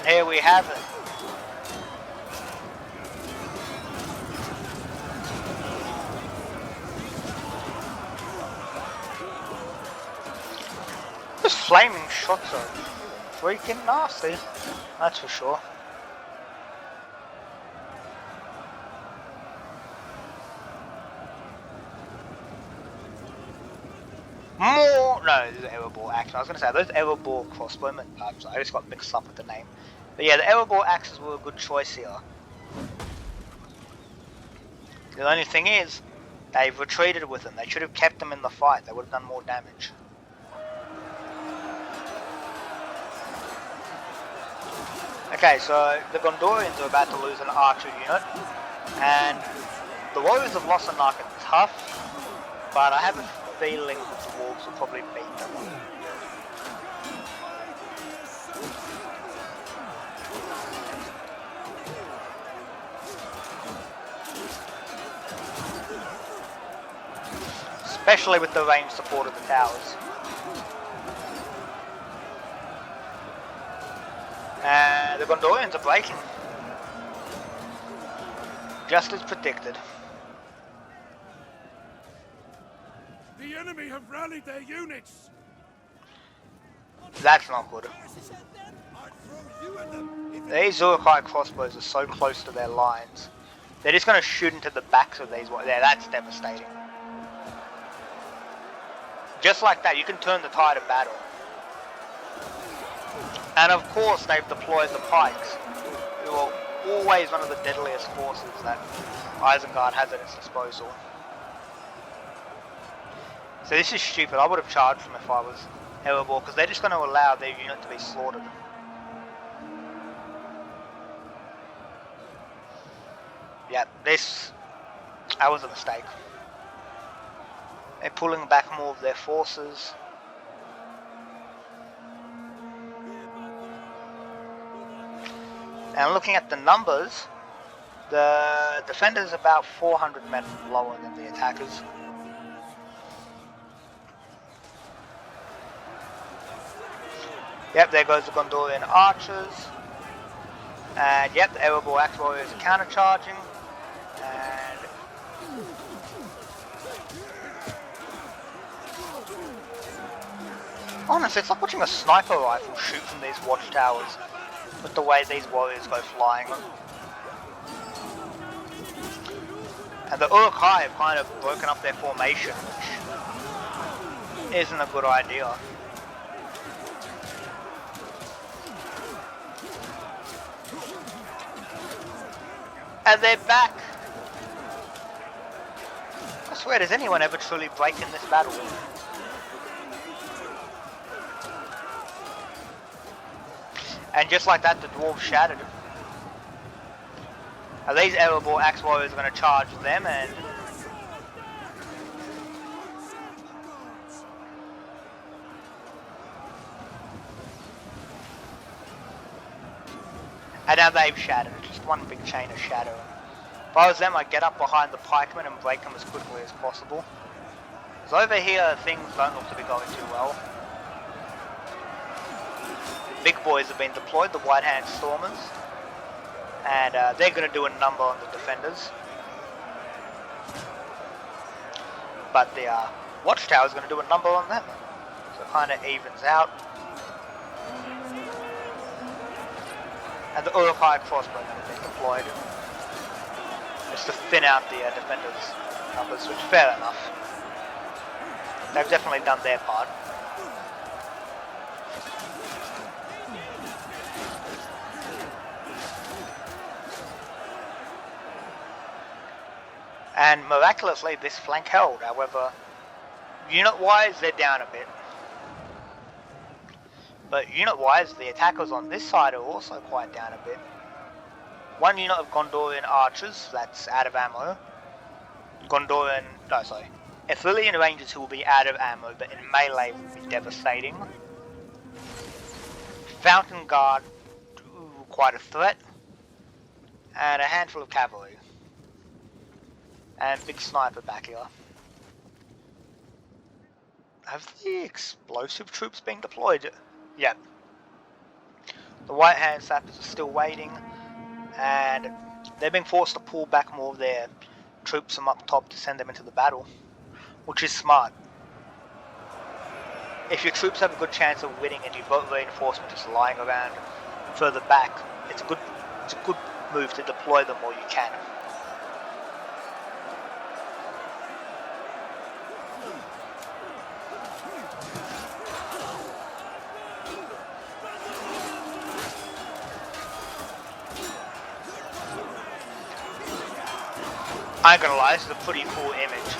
here we have it. Those flaming shots are freaking nasty, that's for sure. No, this is Erebor axes. I was going to say, those Erebor crossbowmen, I just got mixed up with the name. But yeah, the Erebor axes were a good choice here. The only thing is, they've retreated with them. They should have kept them in the fight. They would have done more damage. Okay, so the Gondorians are about to lose an archer unit, and the warriors of Lossark are tough, but I have a feeling the dwarves will probably beat them. Especially with the range support of the towers. And the Gondorians are breaking. Just as predicted. The enemy have rallied their units. That's not good. These Uruk-hai crossbows are so close to their lines. They're just going to shoot into the backs of these. Yeah, that's devastating. Just like that, you can turn the tide of battle. And of course, they've deployed the pikes, who are always one of the deadliest forces that Isengard has at its disposal. So this is stupid. I would have charged them if I was Erebor, because they're just going to allow their unit to be slaughtered. Yeah, that was a mistake. They're pulling back more of their forces. And looking at the numbers, the defenders are about 400 men lower than the attackers. Yep, there goes the Gondorian archers. And yep, the Erebor axe warriors are counter-charging. And honestly, it's like watching a sniper rifle shoot from these watchtowers with the way these warriors go flying. And the Uruk-hai have kind of broken up their formation, which isn't a good idea. And they're back! I swear, does anyone ever truly break in this battle? And just like that, the dwarves shattered. Now these Erebor axe warriors are going to charge them, and now they've shattered. Just one big chain of shattering. If I was them, I'd get up behind the pikemen and break them as quickly as possible. Because over here, things don't look to be going too well. Big boys have been deployed, the White Hand Stormers, and they're going to do a number on the defenders. But the Watchtower is going to do a number on them, so it kind of evens out. And the Uruk-hai crossbow has been deployed, just to thin out the defenders' numbers, which is fair enough. They've definitely done their part. And miraculously, this flank held. However, unit-wise, they're down a bit. But unit-wise, the attackers on this side are also quite down a bit. One unit of Gondorian archers, that's out of ammo. Easterling rangers who will be out of ammo, but in melee will be devastating. Fountain Guard, quite a threat. And a handful of cavalry. And big sniper back here. Have the explosive troops been deployed? Yep. The White Hand Sappers are still waiting, and they're being forced to pull back more of their troops from up top to send them into the battle, which is smart. If your troops have a good chance of winning and you've got reinforcement just lying around further back, it's a good move to deploy them while you can. I ain't gonna lie, this is a pretty cool image.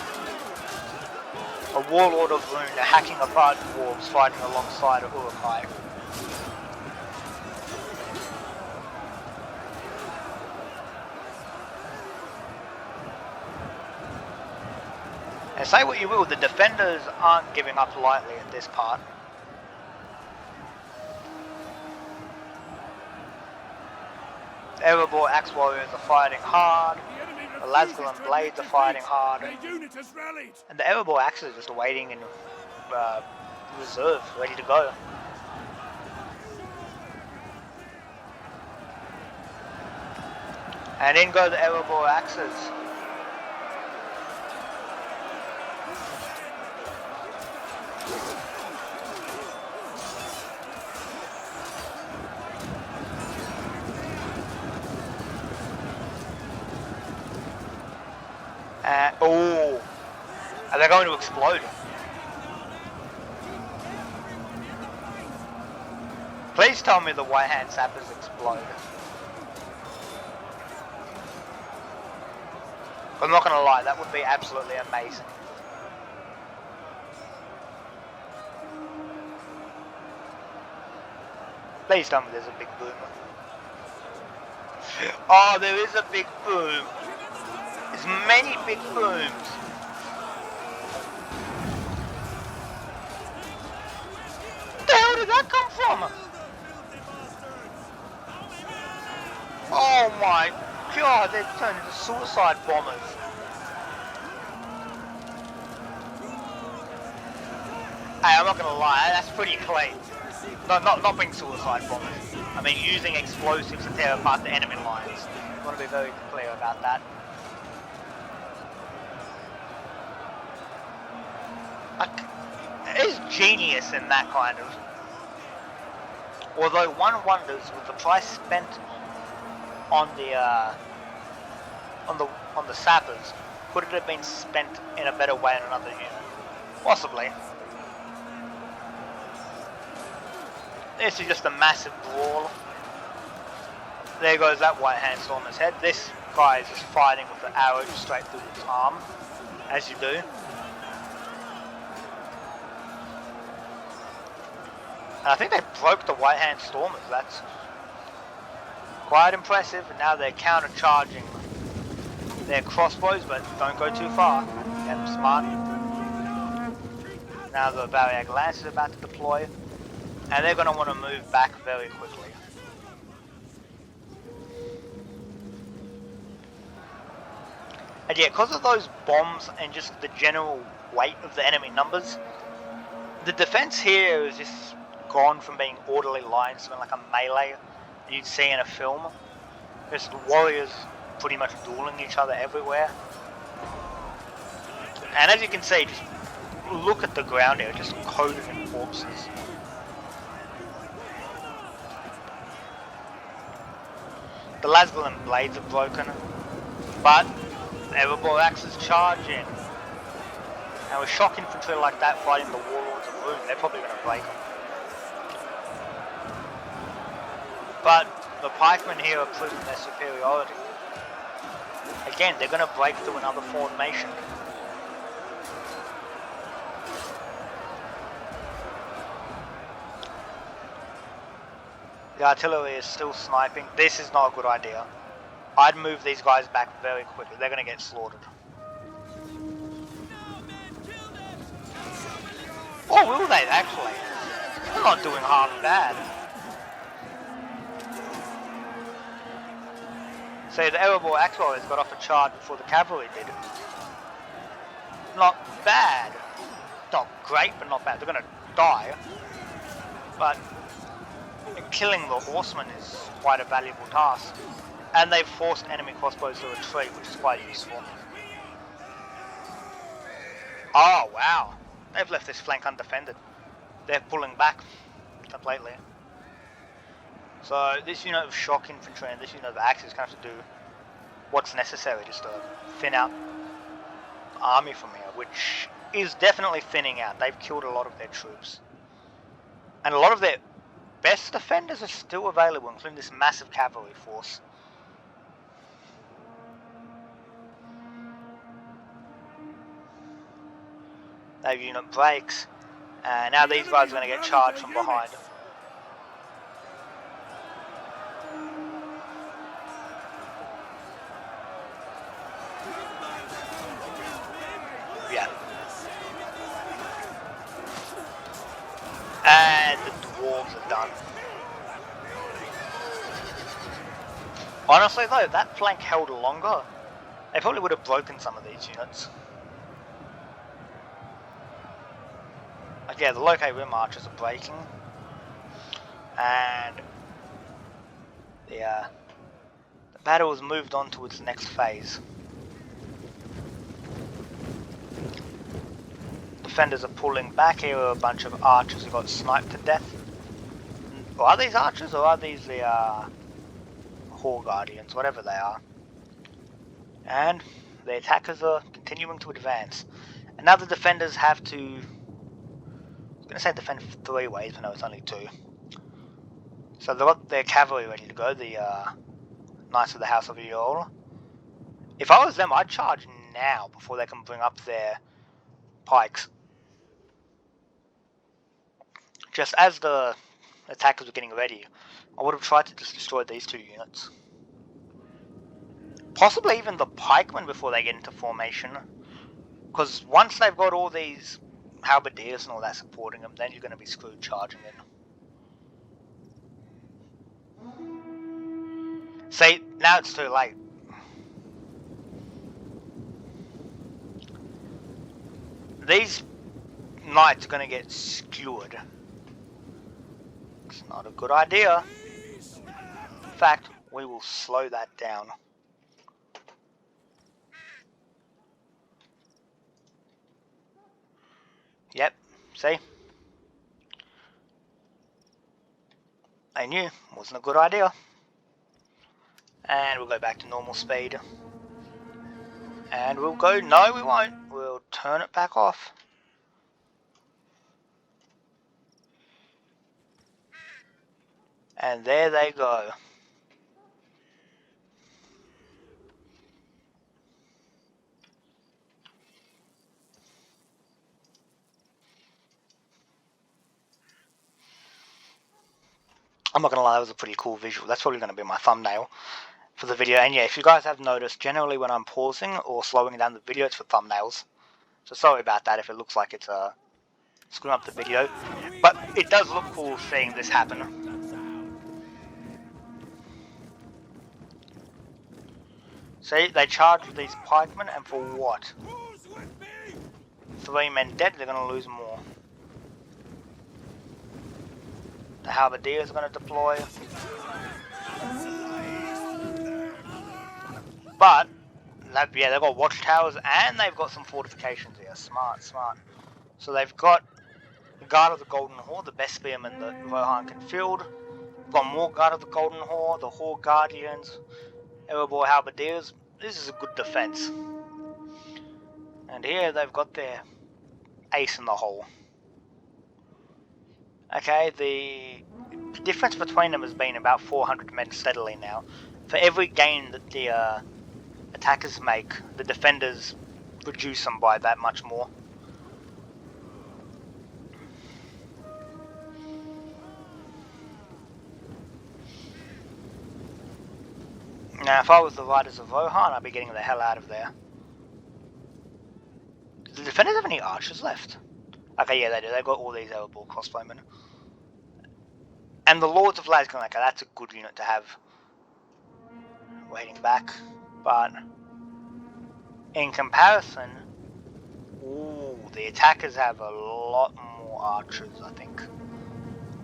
A warlord of Rune hacking apart dwarves fighting alongside a Uruk-hai. Now say what you will, the defenders aren't giving up lightly in this part. The Erebor Axe Warriors are fighting hard. The Lasgalan Blades are fighting hard. And the Erebor Axes are just waiting in reserve, ready to go. And in go the Erebor Axes. Oh, are they going to explode? Please tell me the White Hand Sappers explode. I'm not going to lie, that would be absolutely amazing. Please tell me there's a big boom. Oh, there is a big boom. There's many big booms. What the hell did that come from? Oh my god, they've turned into suicide bombers. Hey, I'm not gonna lie, that's pretty clean. No, not being suicide bombers. I mean using explosives to tear apart the enemy lines. I want to be very clear about that. There's genius in that kind of. Although one wonders, with the price spent on the sappers, could it have been spent in a better way in another unit? Possibly. This is just a massive brawl. There goes that White Hand Stormer's head. This guy is just fighting with the arrow straight through his arm, as you do. And I think they broke the White Hand Stormers. That's quite impressive. And now they're counter-charging their crossbows, but don't go too far. Get smart. Now the Variag Lance is about to deploy, and they're going to want to move back very quickly. And yeah, because of those bombs and just the general weight of the enemy numbers, the defense here is just gone from being orderly lines to like a melee you'd see in a film. Just warriors pretty much dueling each other everywhere. And as you can see, just look at the ground here, just coated in corpses. The Lasgalan blades are broken, but Erebor Axe is charging. And with shock infantry like that fighting the warlords of Rune, they're probably going to break them. But the pikemen here are proving their superiority. Again, they're going to break through another formation. The artillery is still sniping. This is not a good idea. I'd move these guys back very quickly. They're going to get slaughtered. Or will they actually? They're not doing half bad. So the Erebor Axe Warriors got off a charge before the cavalry did. Not bad. Not great, but not bad. They're going to die. But killing the horsemen is quite a valuable task. And they've forced enemy crossbows to retreat, which is quite useful. Oh, wow. They've left this flank undefended. They're pulling back completely. So this unit of shock infantry and this unit of axes is going to have to do what's necessary just to thin out the army from here, which is definitely thinning out. They've killed a lot of their troops. And a lot of their best defenders are still available, including this massive cavalry force. That unit breaks, and now these guys are going to get charged from behind. Yeah, Rohan. Honestly though, if that flank held longer, they probably would have broken some of these units. Like, yeah, the locate rim archers are breaking. And the battle has moved on to its next phase. Defenders are pulling back. Here are a bunch of archers who got sniped to death. Or are these archers or are these the Horde Guardians, whatever they are? And the attackers are continuing to advance. And now the defenders have to... I was going to say defend 3 ways, but no, it's only 2. So they've got their cavalry ready to go, the Knights of the House of Eola. If I was them, I'd charge now before they can bring up their pikes. Just as the attackers were getting ready, I would have tried to just destroy these 2 units. Possibly even the pikemen before they get into formation. Because once they've got all these halberdiers and all that supporting them, then you're going to be screwed charging in. See, now it's too late. These knights are going to get skewered. It's not a good idea. In fact, we will slow that down. Yep, see? I knew, wasn't a good idea. And we'll go back to normal speed. And we'll go, no we won't, we'll turn it back off. And there they go. I'm not gonna lie, that was a pretty cool visual. That's probably gonna be my thumbnail for the video. And yeah, if you guys have noticed, generally when I'm pausing or slowing down the video, it's for thumbnails. So sorry about that if it looks like it's screwing up the video. But it does look cool seeing this happen. See, they charge with these pikemen, and for what? 3 men dead, they're gonna lose more. The halberdiers are gonna deploy. But, yeah, they've got watchtowers and they've got some fortifications here. Smart, smart. So they've got the Guard of the Golden Horde, the best spearmen that Rohan can field. Got more Guard of the Golden Horde, the Horde Guardians, Erebor halberdiers. This is a good defense. And here they've got their ace in the hole. Okay, the difference between them has been about 400 men steadily now. For every gain that the attackers make, the defenders reduce them by that much more. Now, if I was the Riders of Rohan, I'd be getting the hell out of there. Do the defenders have any archers left? Okay, yeah, they do. They've got all these Erebor crossbowmen. And the Lords of Lasgon, okay, that's a good unit to have waiting back. But in comparison, ooh, the attackers have a lot more archers, I think.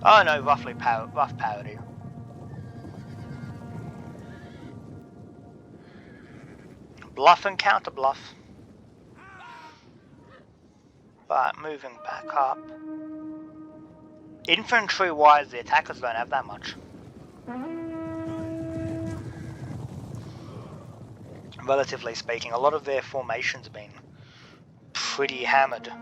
Oh no, rough parity. Bluff and counter bluff. But moving back up. Infantry wise, the attackers don't have that much. Relatively speaking, a lot of their formations have been pretty hammered.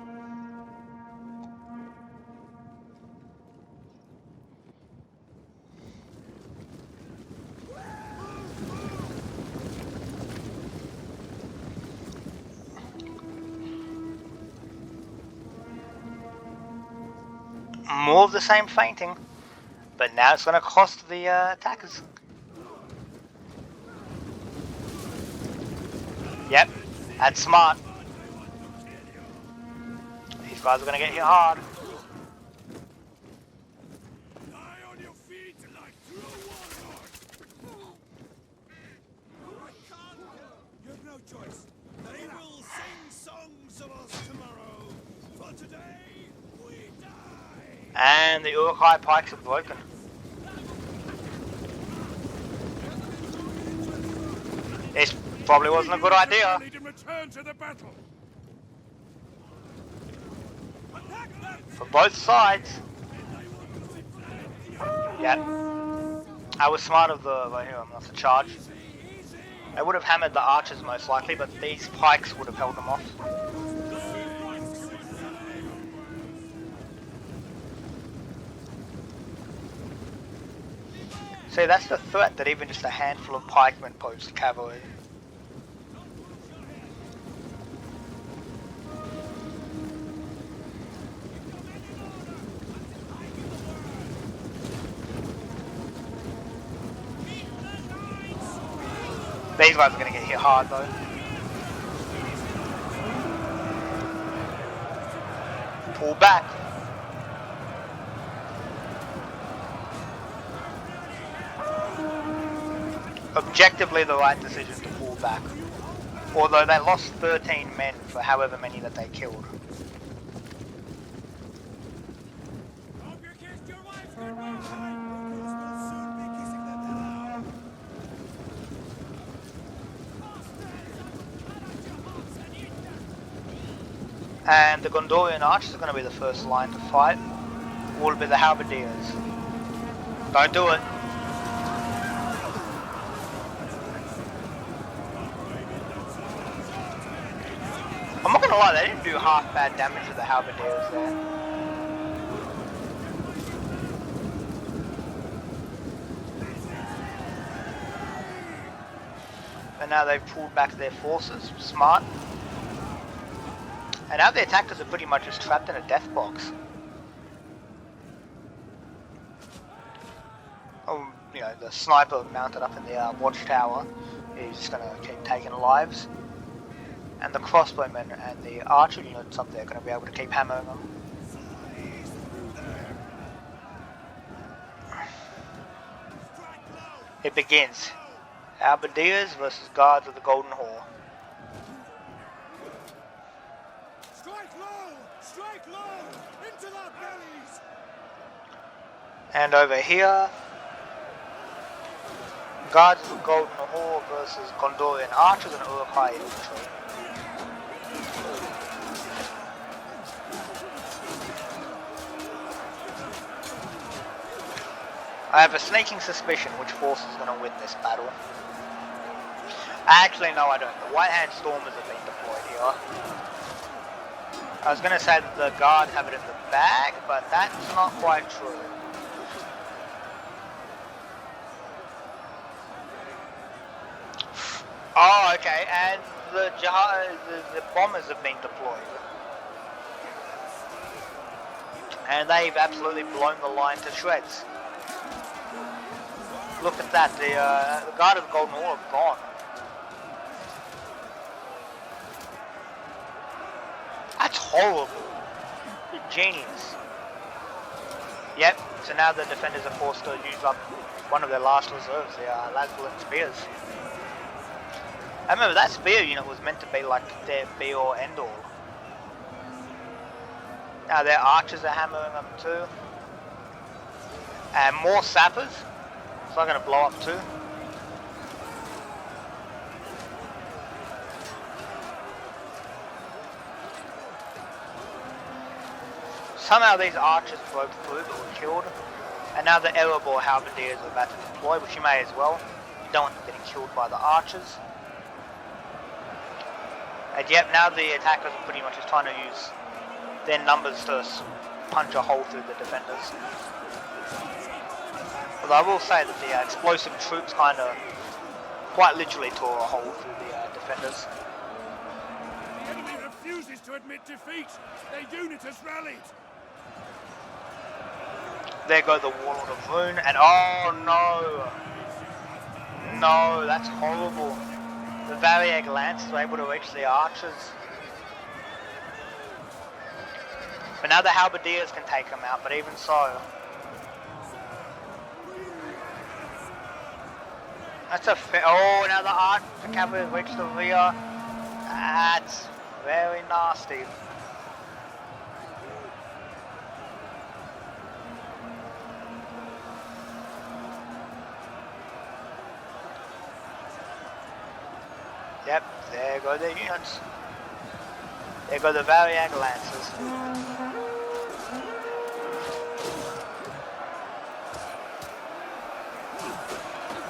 More of the same fainting, but now it's going to cost the attackers. Yep, that's smart. These guys are going to get hit hard. songs of us tomorrow. For today, we die. And the Uruk-hai pikes are broken. This probably wasn't a good idea. To return to the battle. For both sides. Yeah. I was smart of the not to charge. They would have hammered the archers most likely, but these pikes would have held them off. See, that's the threat that even just a handful of pikemen pose to cavalry. These guys are going to get hit hard though. Pull back. Objectively the right decision to pull back. Although they lost 13 men for however many that they killed. And the Gondorian archers are going to be the first line to fight. Will be the halberdiers. Don't do it. I'm not going to lie, they didn't do half bad damage to the halberdiers there. And now they've pulled back their forces. Smart. And now the attackers are pretty much just trapped in a death box. Oh, you know, the sniper mounted up in the watchtower is just going to keep taking lives. And the crossbowmen and the archer units up there are going to be able to keep hammering them. It begins. Halberdiers versus guards of the Golden Horde. Strike low! Into their bellies! And over here, guards of the Golden Horde versus Gondorian archers and Uruk-hai infantry. I have a sneaking suspicion which force is going to win this battle. Actually, no, I don't. The White Hand Stormers have been deployed here. I was going to say that the guards have it in the bag, but that's not quite true. Oh, okay, and the bombers have been deployed. And they've absolutely blown the line to shreds. Look at that, the guard of the Golden Horde have gone. That's horrible. Genius. Yep, so now the defenders are forced to use up one of their last reserves, the Laswell spears. I remember that spear unit was meant to be like their be all end all. Now their archers are hammering them too. And more sappers. So they're going to blow up too. Somehow these archers broke through but were killed. And now the Erebor halberdiers are about to deploy, which you may as well. You don't want them getting killed by the archers. And yep, now the attackers are pretty much just trying to use their numbers to punch a hole through the defenders. Although I will say that the explosive troops kind of quite literally tore a hole through the defenders. The enemy refuses to admit defeat. Their unit has rallied. There go the Warlord of Rune, and oh no! No, that's horrible. The Variag Lancers were able to reach the archers. But now the halberdiers can take them out, but even so. That's a fair. Oh, now the cavalry reached the rear. That's very nasty. Yep, there go the units. There go the Variag Lancers.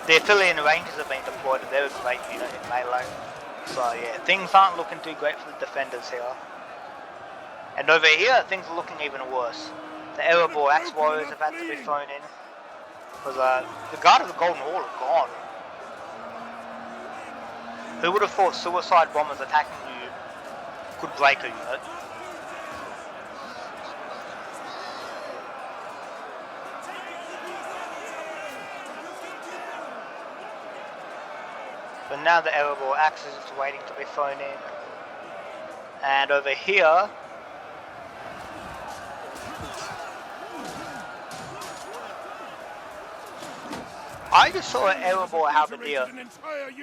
The Easterling Rangers have been deployed and they're a great unit in melee. So yeah, things aren't looking too great for the defenders here. And over here, things are looking even worse. The Erebor Axe Warriors have had to be thrown in. Because the Guard of the Golden Hall are gone. Who would have thought suicide bombers attacking you could break a unit? But now the Erebor Axis is waiting to be thrown in. And over here, I just saw an Erebor Halberdier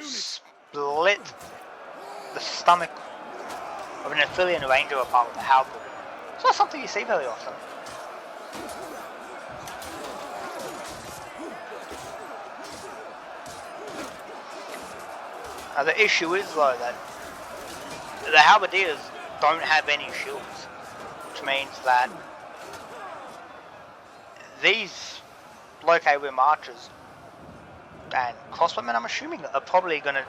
split the stomach of an Easterling Ranger apart with a halberd. It's not something you see very often. Now the issue is though that the Halberdiers don't have any shields, which means that these low-K-Rim archers and crossbowmen, I'm assuming, are probably going to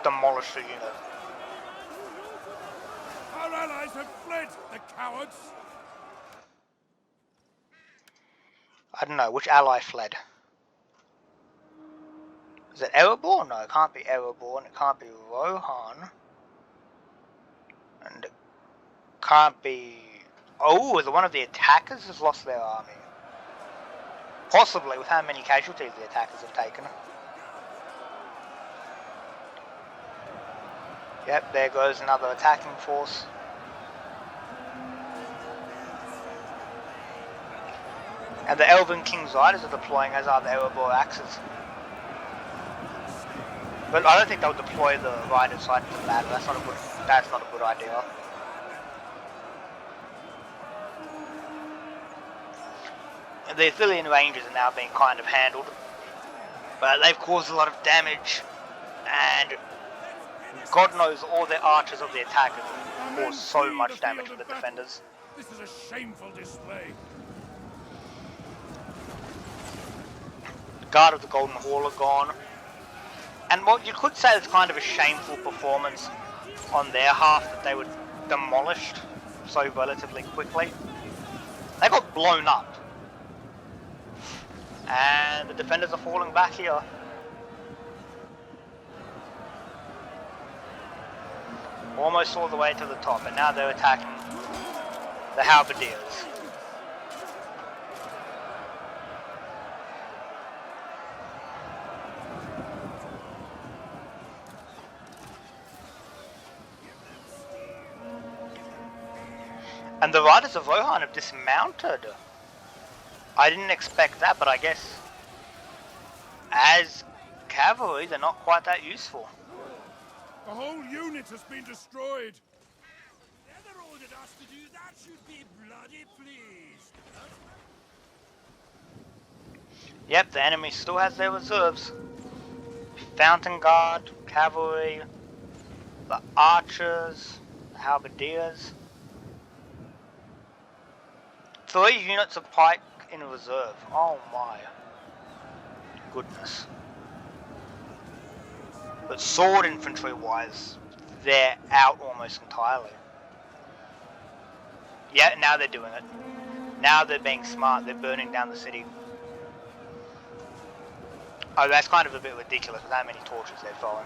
demolish the unit. Our allies have fled, the cowards! I don't know, which ally fled? Is it Erebor? No, it can't be Erebor, and it can't be Rohan. And it can't be... Oh, one of the attackers has lost their army. Possibly, with how many casualties the attackers have taken. Yep, there goes another attacking force. And the Elven King's Riders are deploying, as are the Erebor Axes. But I don't think they'll deploy the Riders side into battle. That's not a good idea. The Easterling Rangers are now being kind of handled, but they've caused a lot of damage, and God knows all the archers of the attackers have caused so much damage to the defenders. This is a shameful display. The Guard of the Golden Hall are gone, and what you could say is kind of a shameful performance on their half that they were demolished so relatively quickly. They got blown up. And the defenders are falling back here. Almost all the way to the top, and now they're attacking the Halberdiers. And the Riders of Rohan have dismounted. I didn't expect that, but I guess as cavalry they're not quite that useful. The whole unit has been destroyed. Never ordered us to do that. Should be bloody pleased. Yep, the enemy still has their reserves. Fountain Guard, cavalry, the archers, the halberdiers. 3 units of pike in reserve. Oh my goodness. But sword infantry wise, they're out almost entirely. Yeah, now they're doing it. Now they're being smart, they're burning down the city. Oh, that's kind of a bit ridiculous with how many torches they're throwing.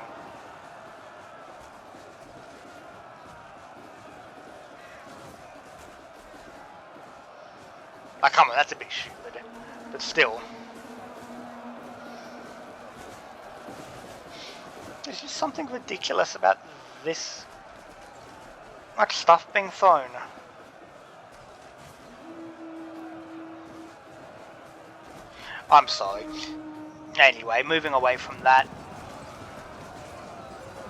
Like, come on, that's a bit stupid. But still. There's just something ridiculous about this much stuff being thrown. I'm sorry. Anyway, moving away from that.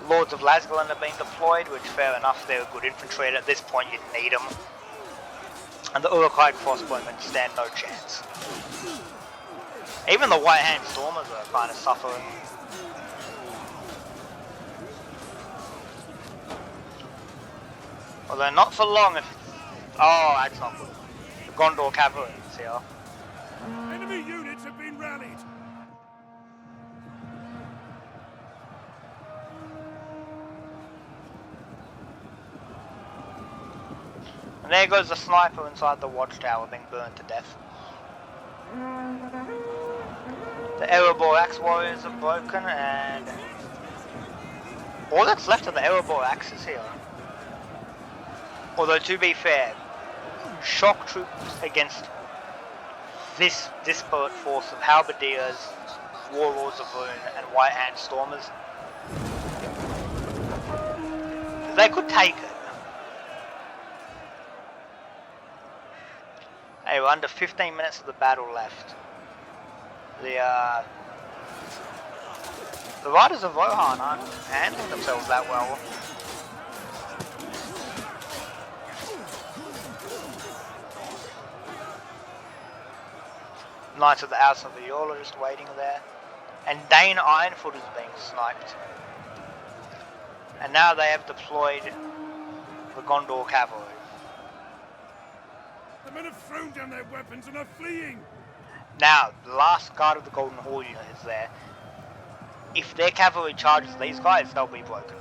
Lords of Lasgalan have been deployed, which fair enough, they're a good infantry, and at this point you need them. And the Uruk-hai crossbowmen stand no chance. Even the White Hand Stormers are kind of suffering. Although not for long if... Oh, that's not good. The Gondor cavalry is here. Enemy units have been rallied. And there goes the sniper inside the watchtower being burned to death. The Erebor axe warriors are broken, and all that's left of the Erebor axes here. Although to be fair, shock troops against this disparate force of halberdiers, warlords of Rune, and White Hand Stormers, they could take it. Hey, we're under 15 minutes of the battle left. The riders of Rohan aren't handling themselves that well. Knights of the House of the Yule are just waiting there. And Dane Ironfoot is being sniped. And now they have deployed the Gondor cavalry. The men have thrown down their weapons and are fleeing. Now, the last guard of the Golden Hall unit is there. If their cavalry charges these guys, they'll be broken.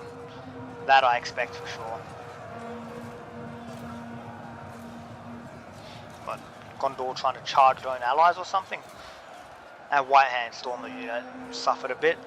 That I expect for sure. But Gondor trying to charge their own allies or something. And White Hand Stormer unit suffered a bit.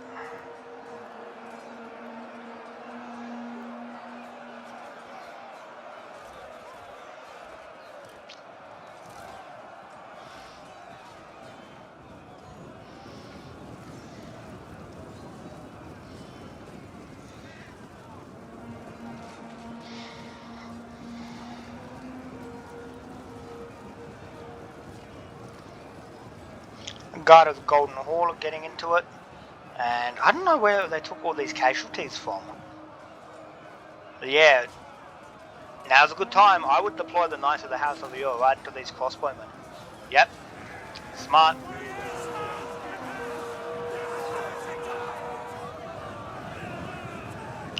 Guard of the Golden Hall are getting into it, and I don't know where they took all these casualties from. But yeah, now's a good time. I would deploy the Knights of the House of the Yule right into these crossbowmen. Yep, smart.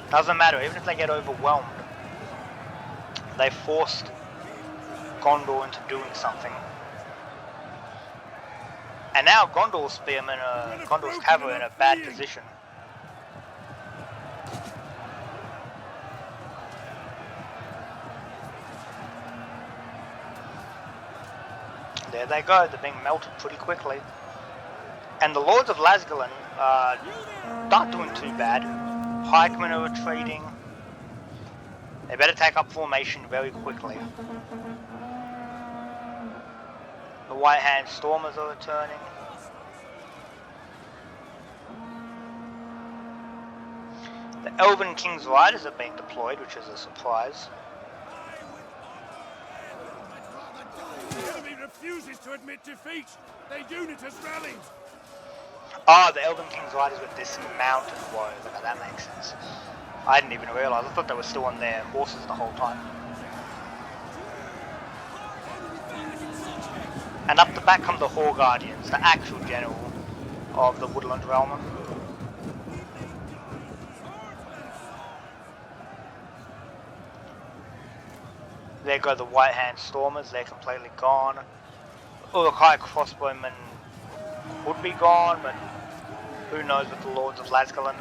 Doesn't matter, even if they get overwhelmed, they forced Gondor into doing something. And now Gondor's spearmen are, Gondor's cavalry are in a bad position. There they go, they're being melted pretty quickly. And the Lords of Lasgalan are not doing too bad. Pikemen are retreating. They better take up formation very quickly. The White Hand Stormers are returning. The Elven King's Riders are being deployed, which is a surprise. The enemy refuses to admit defeat. Their unit has rallied. Oh, the Elven King's Riders were dismounted warriors. Okay, that makes sense. I didn't even realise. I thought they were still on their horses the whole time. And up the back come the Hall Guardians, the actual general of the Woodland Realm. There go the White Hand Stormers, they're completely gone. Uruk-hai crossbowmen would be gone, but who knows with the Lords of Lasgalan.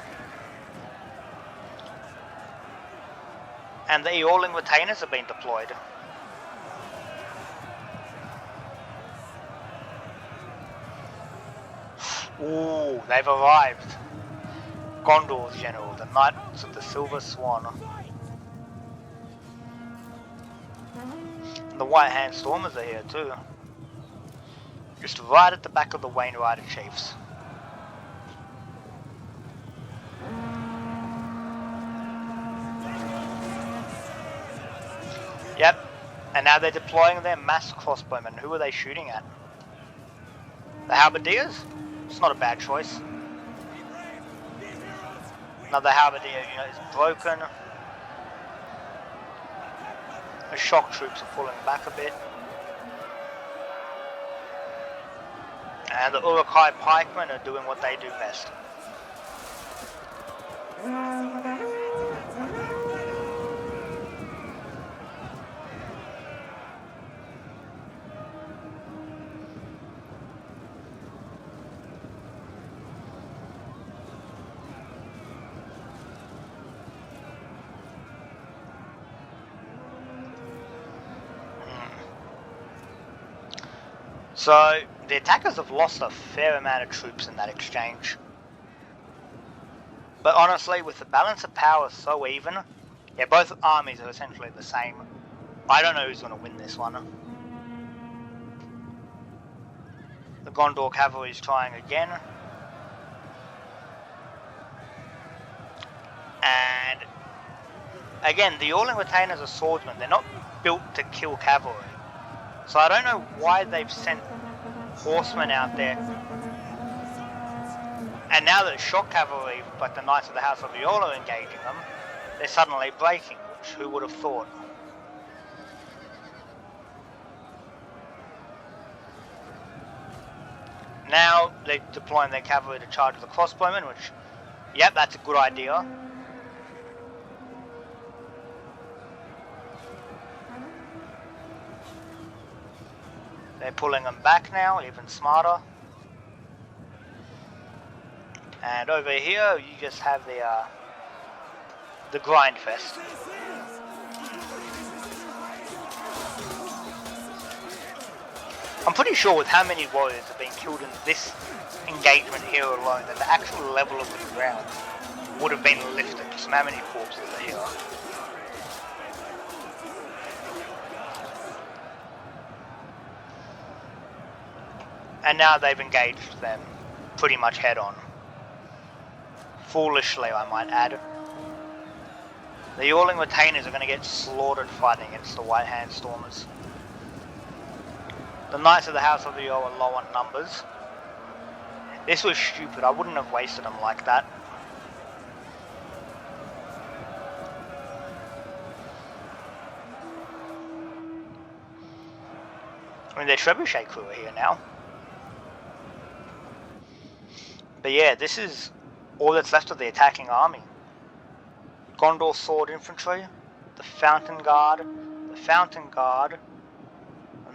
And the Eorling Retainers have been deployed. Ooh, they've arrived. Gondor's general, the Knights of the Silver Swan. And the White Hand Stormers are here too. Just right at the back of the Wayne Rider Chiefs. Yep, and now they're deploying their mass crossbowmen. Who are they shooting at? The halberdiers? It's not a bad choice. Another halberdier unit is broken. The shock troops are pulling back a bit. And the Uruk-hai pikemen are doing what they do best. So, the attackers have lost a fair amount of troops in that exchange. But honestly, with the balance of power so even, yeah, both armies are essentially the same. I don't know who's going to win this one. The Gondor cavalry is trying again. And again, the Eorling Retainers are swordsmen. They're not built to kill cavalry. So I don't know why they've sent horsemen out there. And now that shock cavalry, like the Knights of the House of Eorl, are engaging them, they're suddenly breaking, which who would have thought? Now they're deploying their cavalry to charge the crossbowmen, which, yep, that's a good idea. They're pulling them back now, even smarter. And over here, you just have the grind fest. I'm pretty sure with how many warriors have been killed in this engagement here alone, that the actual level of the ground would have been lifted just from how many corpses are here. And now they've engaged them pretty much head on. Foolishly, I might add. The Eorling Retainers are going to get slaughtered fighting against the White Hand Stormers. The Knights of the House of the Eorl are low on numbers. This was stupid, I wouldn't have wasted them like that. I mean, their trebuchet crew are here now. But yeah, this is all that's left of the attacking army. Gondor Sword Infantry, the Fountain Guard, the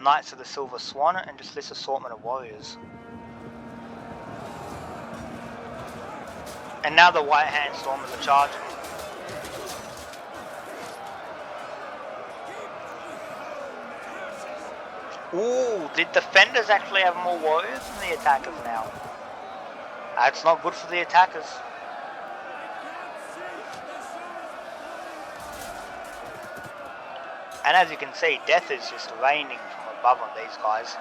Knights of the Silver Swan, and just this assortment of warriors. And now the White Hand Stormers are charging. Ooh, the defenders actually have more warriors than the attackers now. That's not good for the attackers. And as you can see, death is just raining from above on these guys.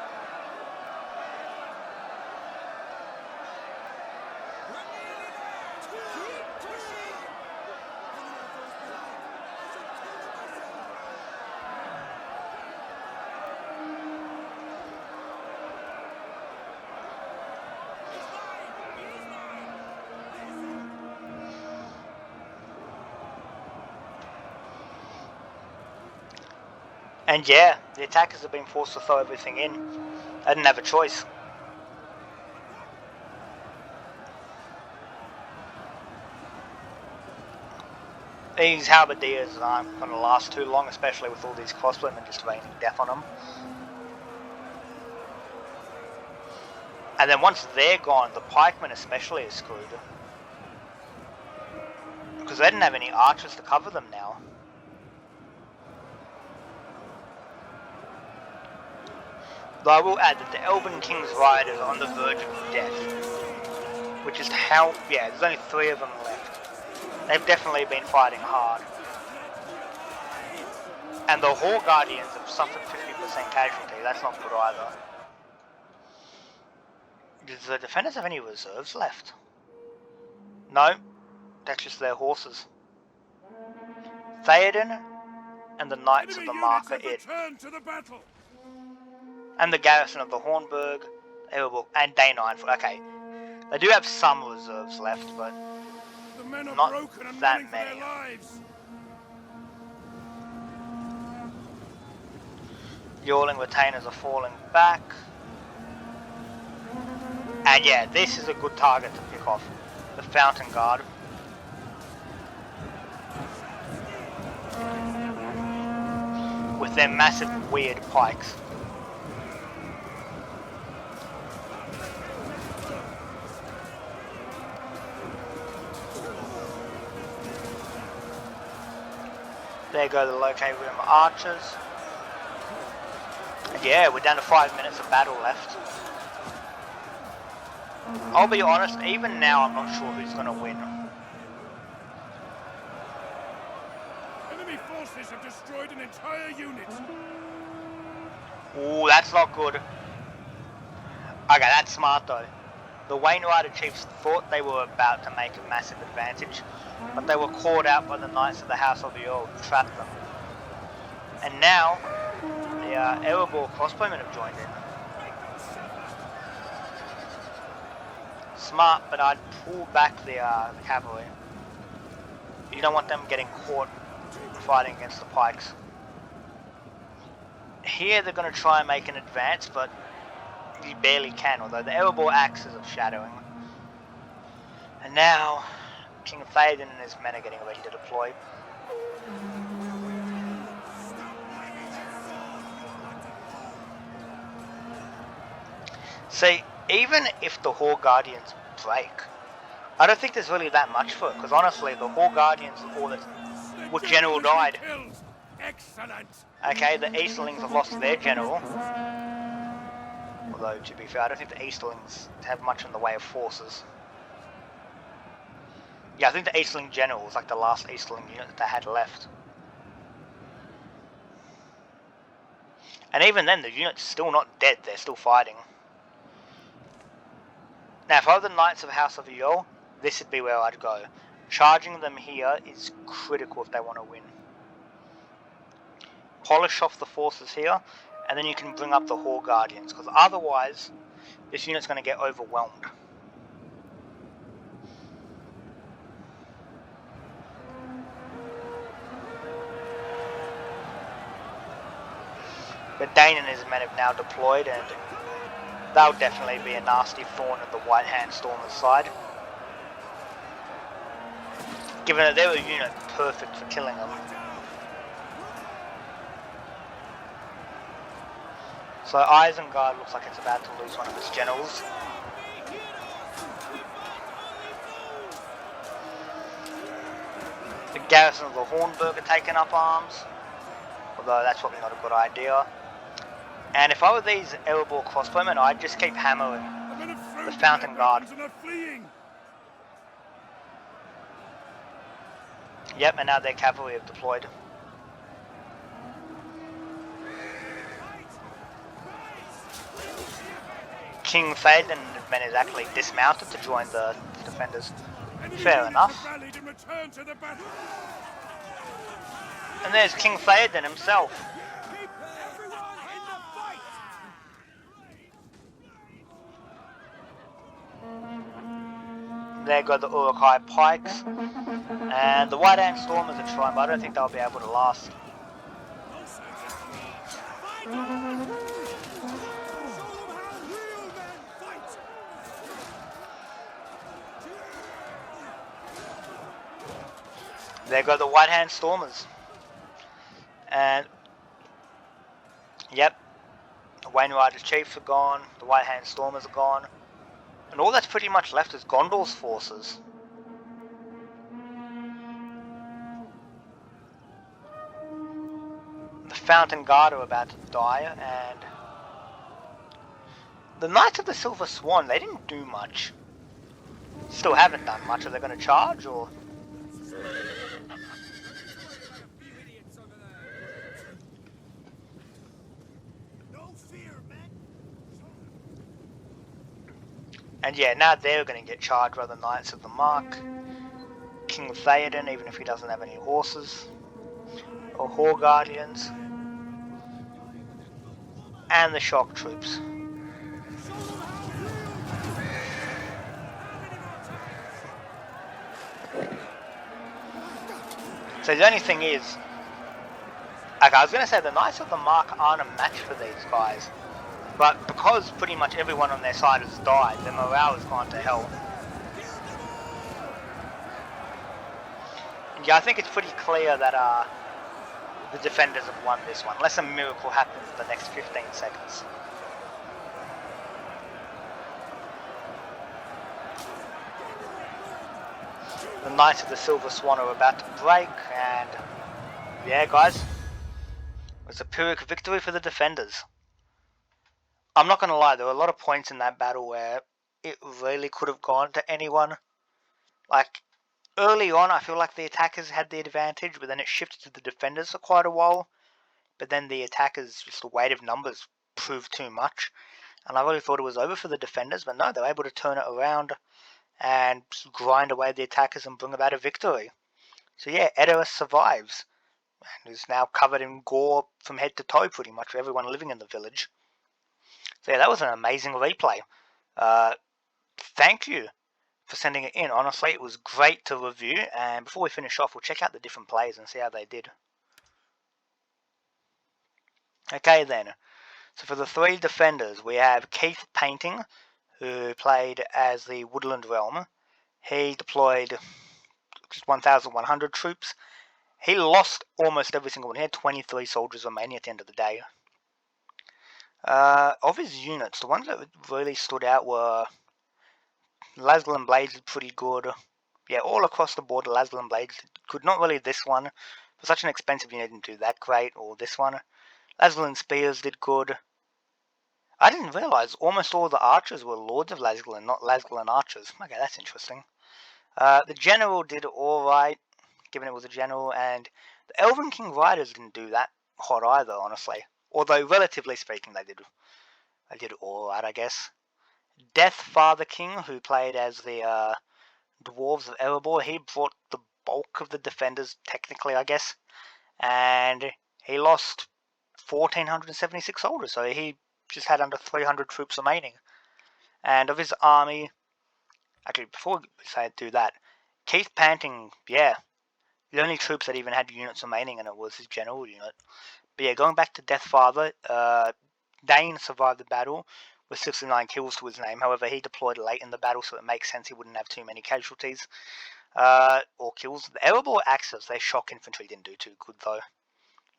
And yeah, the attackers have been forced to throw everything in. They didn't have a choice. These halberdiers aren't going to last too long, especially with all these crossbowmen just raining death on them. And then once they're gone, the pikemen especially are screwed. Because they didn't have any archers to cover them now. Though I will add that the Elven King's riders are on the verge of death. Which is how, yeah, there's only 3 of them left. They've definitely been fighting hard. And the Horde Guardians have suffered 50% casualty, that's not good either. Does the defenders have any reserves left? No, that's just their horses. Theoden and the Knights of the Mark are it. And the garrison of the Hornburg, Erebor, and Day 9. Okay, they do have some reserves left, but The men are not broken and that running for their many. lives. The Orling retainers are falling back. And yeah, this is a good target to pick off. The Fountain Guard. With their massive weird pikes. There go the Locate Room archers. And yeah, we're down to 5 minutes of battle left. I'll be honest, even now I'm not sure who's going to win. Enemy forces have destroyed an entire unit. Ooh, that's not good. Okay, that's smart though. The Wainwrighter chiefs thought they were about to make a massive advantage, but they were caught out by the Knights of the House of the Earl who trapped them. And now, the Erebor crossbowmen have joined in. Smart, but I'd pull back the cavalry. You don't want them getting caught fighting against the pikes. Here they're going to try and make an advance, but you barely can, although the Erebor axes are shadowing. And now, King Theoden and his men are getting ready to deploy. See, even if the Horde Guardians break, I don't think there's really that much for it, because honestly, the Horde Guardians, which general died? Excellent. Okay, the Easterlings have lost their general. Although, to be fair, I don't think the Easterlings have much in the way of forces. Yeah, I think the Easterling general was like the last Easterling unit that they had left. And even then, the unit's still not dead, they're still fighting. Now, if I were the Knights of House of the Earl, this would be where I'd go. Charging them here is critical if they want to win. Polish off the forces here, and then you can bring up the Horde Guardians, because otherwise, this unit's going to get overwhelmed. But Dane and his men have now deployed, and they'll definitely be a nasty thorn in the White Hand Stormers' side. Given that they were a unit perfect for killing them. So Isengard looks like it's about to lose one of its generals. The garrison of the Hornburg are taking up arms, although that's probably not a good idea. And if I were these Erebor crossbowmen, I'd just keep hammering the Fountain Guard. Yep, and now their cavalry have deployed. King Theoden and his men is actually dismounted to join the defenders. Fair enough. And there's King Theoden himself. There go the Uruk-hai pikes. And the White Hand Stormers are trying, but I don't think they'll be able to last. There go the White Hand Stormers. And yep, the Wainwrighter's chiefs are gone, the White Hand Stormers are gone. And all that's pretty much left is Gondor's forces. The Fountain Guard are about to die, and the Knights of the Silver Swan, they didn't do much. Still haven't done much. Are they going to charge, or? And yeah, now they're going to get charged by the Knights of the Mark. King Theoden, even if he doesn't have any horses. Or Horde Guardians. And the shock troops. So the only thing is, like I was going to say, the Knights of the Mark aren't a match for these guys. But because pretty much everyone on their side has died, their morale has gone to hell. And yeah, I think it's pretty clear that the defenders have won this one, unless a miracle happens in the next 15 seconds. The Knights of the Silver Swan are about to break, and yeah, guys, it's a Pyrrhic victory for the defenders. I'm not going to lie, there were a lot of points in that battle where it really could have gone to anyone. Like, early on, I feel like the attackers had the advantage, but then it shifted to the defenders for quite a while. But then the attackers, just the weight of numbers, proved too much. And I really thought it was over for the defenders, but no, they were able to turn it around and grind away the attackers and bring about a victory. So yeah, Edoras survives, and is now covered in gore from head to toe pretty much for everyone living in the village. So yeah, that was an amazing replay. Thank you for sending it in. Honestly, it was great to review, and before we finish off, we'll check out the different players and see how they did. Okay then, so for the three defenders, we have Keith Painting, who played as the Woodland Realm. He deployed 1,100 troops. He lost almost every single one. He had 23 soldiers remaining at the end of the day. Of his units, the ones that really stood out were Lasglen Blades did pretty good. Yeah, all across the board, Lasglen Blades did good. Not really this one. For such an expensive unit, didn't do that great. Or this one. Lasglen Spears did good. I didn't realise almost all the archers were Lords of Lasglen, not Lasglen archers. Okay, that's interesting. The General did alright, given it was a General, and the Elven King Riders didn't do that hot either, honestly. Although, relatively speaking, they did alright, I guess. Death Father King, who played as the Dwarves of Erebor, he brought the bulk of the defenders, technically, I guess, and he lost 1,476 soldiers, so he just had under 300 troops remaining. And of his army, actually, before we do that, Keith Panting, yeah, the only troops that even had units remaining in it was his general unit. But yeah, going back to Deathfather, Dane survived the battle with 69 kills to his name. However, he deployed late in the battle, so it makes sense he wouldn't have too many casualties or kills. The Erebor Axes, their shock infantry didn't do too good, though,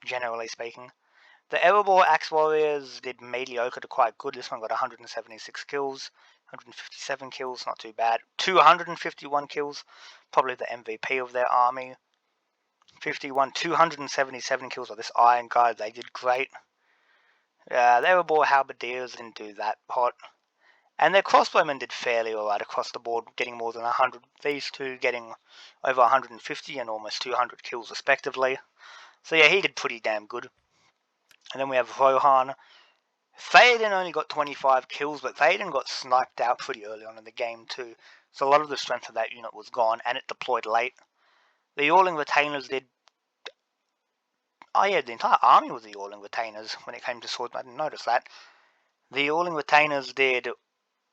generally speaking. The Erebor Axe Warriors did mediocre to quite good. This one got 176 kills, 157 kills, not too bad. 251 kills, probably the MVP of their army. 277 kills of this Iron Guard, they did great. The Erebor Halberdiers didn't do that hot. And their crossbowmen did fairly alright across the board, getting more than 100. These two getting over 150 and almost 200 kills respectively. So yeah, he did pretty damn good. And then we have Rohan. Theoden only got 25 kills, but Theoden got sniped out pretty early on in the game too. So a lot of the strength of that unit was gone, and it deployed late. The Yawling Retainers did... Oh yeah, the entire army was the Yawling Retainers when it came to swords. I didn't notice that. The Yawling Retainers did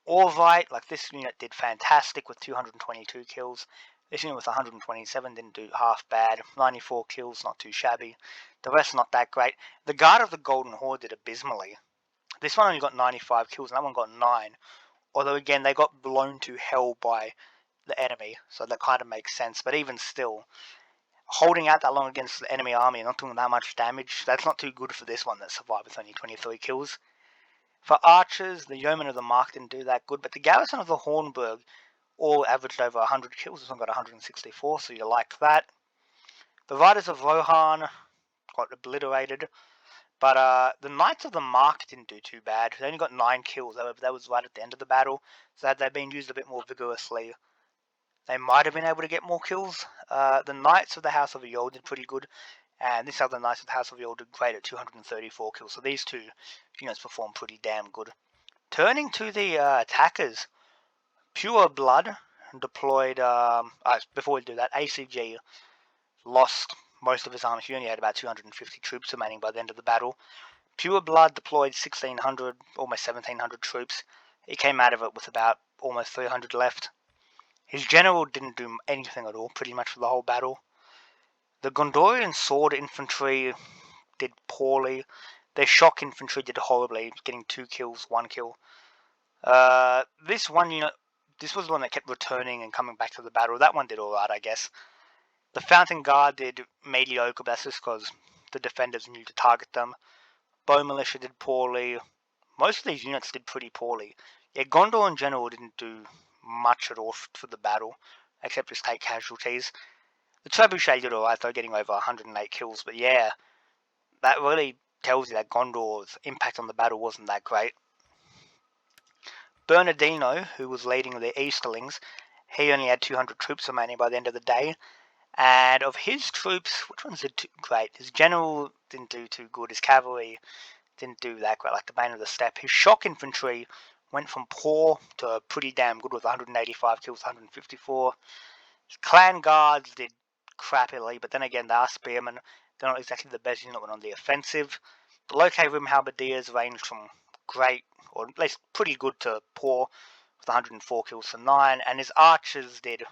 alright, like this unit did fantastic with 222 kills. This unit with 127 didn't do half bad. 94 kills, not too shabby. The rest not that great. The Guard of the Golden Horde did abysmally. This one only got 95 kills and that one got 9. Although again, they got blown to hell by the enemy, so that kind of makes sense. But even still, holding out that long against the enemy army and not doing that much damage, that's not too good for this one that survived with only 23 kills. For archers, the Yeomen of the Mark didn't do that good, but the Garrison of the Hornburg all averaged over 100 kills. This one got 164, so you like that. The Riders of Rohan got obliterated, but the Knights of the Mark didn't do too bad. They only got 9 kills. That was right at the end of the battle, so had they been used a bit more vigorously, they might have been able to get more kills. The Knights of the House of Yol did pretty good, and this other Knights of the House of Yol did great at 234 kills, so these two units performed pretty damn good. Turning to the attackers, Pure Blood deployed, before we do that, ACG lost most of his army. He only had about 250 troops remaining by the end of the battle. Pure Blood deployed 1,600, almost 1,700 troops. He came out of it with about almost 300 left. His general didn't do anything at all, pretty much for the whole battle. The Gondorian sword infantry did poorly. Their shock infantry did horribly, getting 2 kills, 1 kill. This one unit, this was the one that kept returning and coming back to the battle. That one did alright, I guess. The Fountain Guard did mediocre, but that's just because the defenders knew to target them. Bow Militia did poorly. Most of these units did pretty poorly. Yeah, Gondor in general didn't do much at all for the battle, except just take casualties. The Trebuchet did alright though, getting over 108 kills, but yeah, that really tells you that Gondor's impact on the battle wasn't that great. Bernardino, who was leading the Easterlings, he only had 200 troops remaining by the end of the day, and of his troops, which ones did great? His general didn't do too good, his cavalry didn't do that great, like the Bane of the Steppe. His shock infantry went from poor to pretty damn good with 185 kills, 154. His clan guards did crappily, but then again, they are spearmen. They're not exactly the best unit when on the offensive. The Locae Rim Halberdiers ranged from great, or at least pretty good, to poor, with 104 kills to 9, and his archers did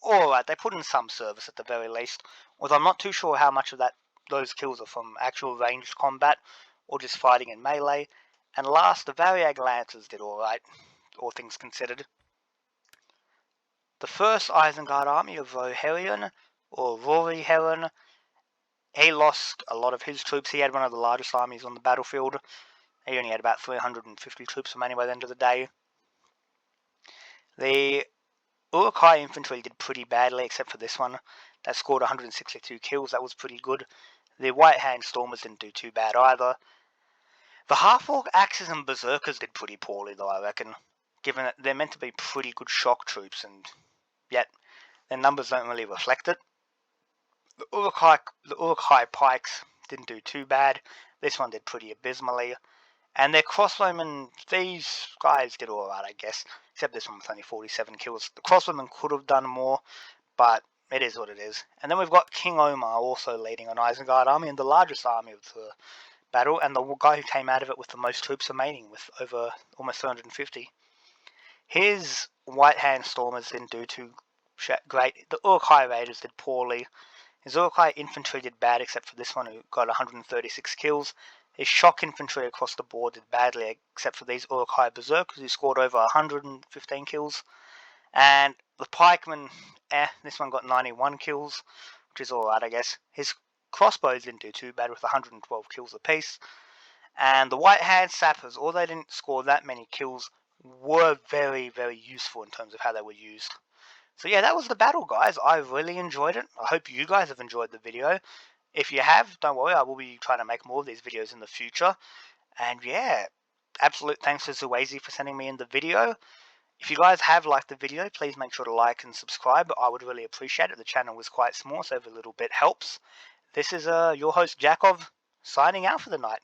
alright. They put in some service at the very least, although I'm not too sure how much of those kills are from actual ranged combat or just fighting in melee. And last, the Variag Lancers did alright, all things considered. The first Isengard army of Rohan, or Rory Heron, he lost a lot of his troops. He had one of the largest armies on the battlefield. He only had about 350 troops remaining by the end of the day. The Uruk-hai infantry did pretty badly, except for this one. That scored 162 kills. That was pretty good. The White Hand Stormers didn't do too bad either. The Half-Orc Axes and Berserkers did pretty poorly, though, I reckon, given that they're meant to be pretty good shock troops, and yet their numbers don't really reflect it. The Uruk-hai Pikes didn't do too bad. This one did pretty abysmally. And their crossbowmen, these guys did alright, I guess, except this one with only 47 kills. The crossbowmen could have done more, but it is what it is. And then we've got King Omar also leading an Isengard army, and the largest army of the battle, and the guy who came out of it with the most troops remaining, with over almost 350. His White Hand Stormers didn't do too great. The Uruk-hai Raiders did poorly. His Uruk-hai infantry did bad, except for this one, who got 136 kills. His shock infantry across the board did badly, except for these Uruk-hai Berserkers, who scored over 115 kills. And the pikemen, this one got 91 kills, which is alright, I guess. His crossbows didn't do too bad, with 112 kills apiece. And the White Hand Sappers, although they didn't score that many kills, were very, very useful in terms of how they were used. So yeah, that was the battle, guys. I really enjoyed it. I hope you guys have enjoyed the video. If you have, don't worry, I will be trying to make more of these videos in the future. And yeah, absolute thanks to Zhuazy for sending me in the video. If you guys have liked the video, please make sure to like and subscribe. I would really appreciate it. The channel was quite small, so every little bit helps. This is your host, Jakov, signing out for the night.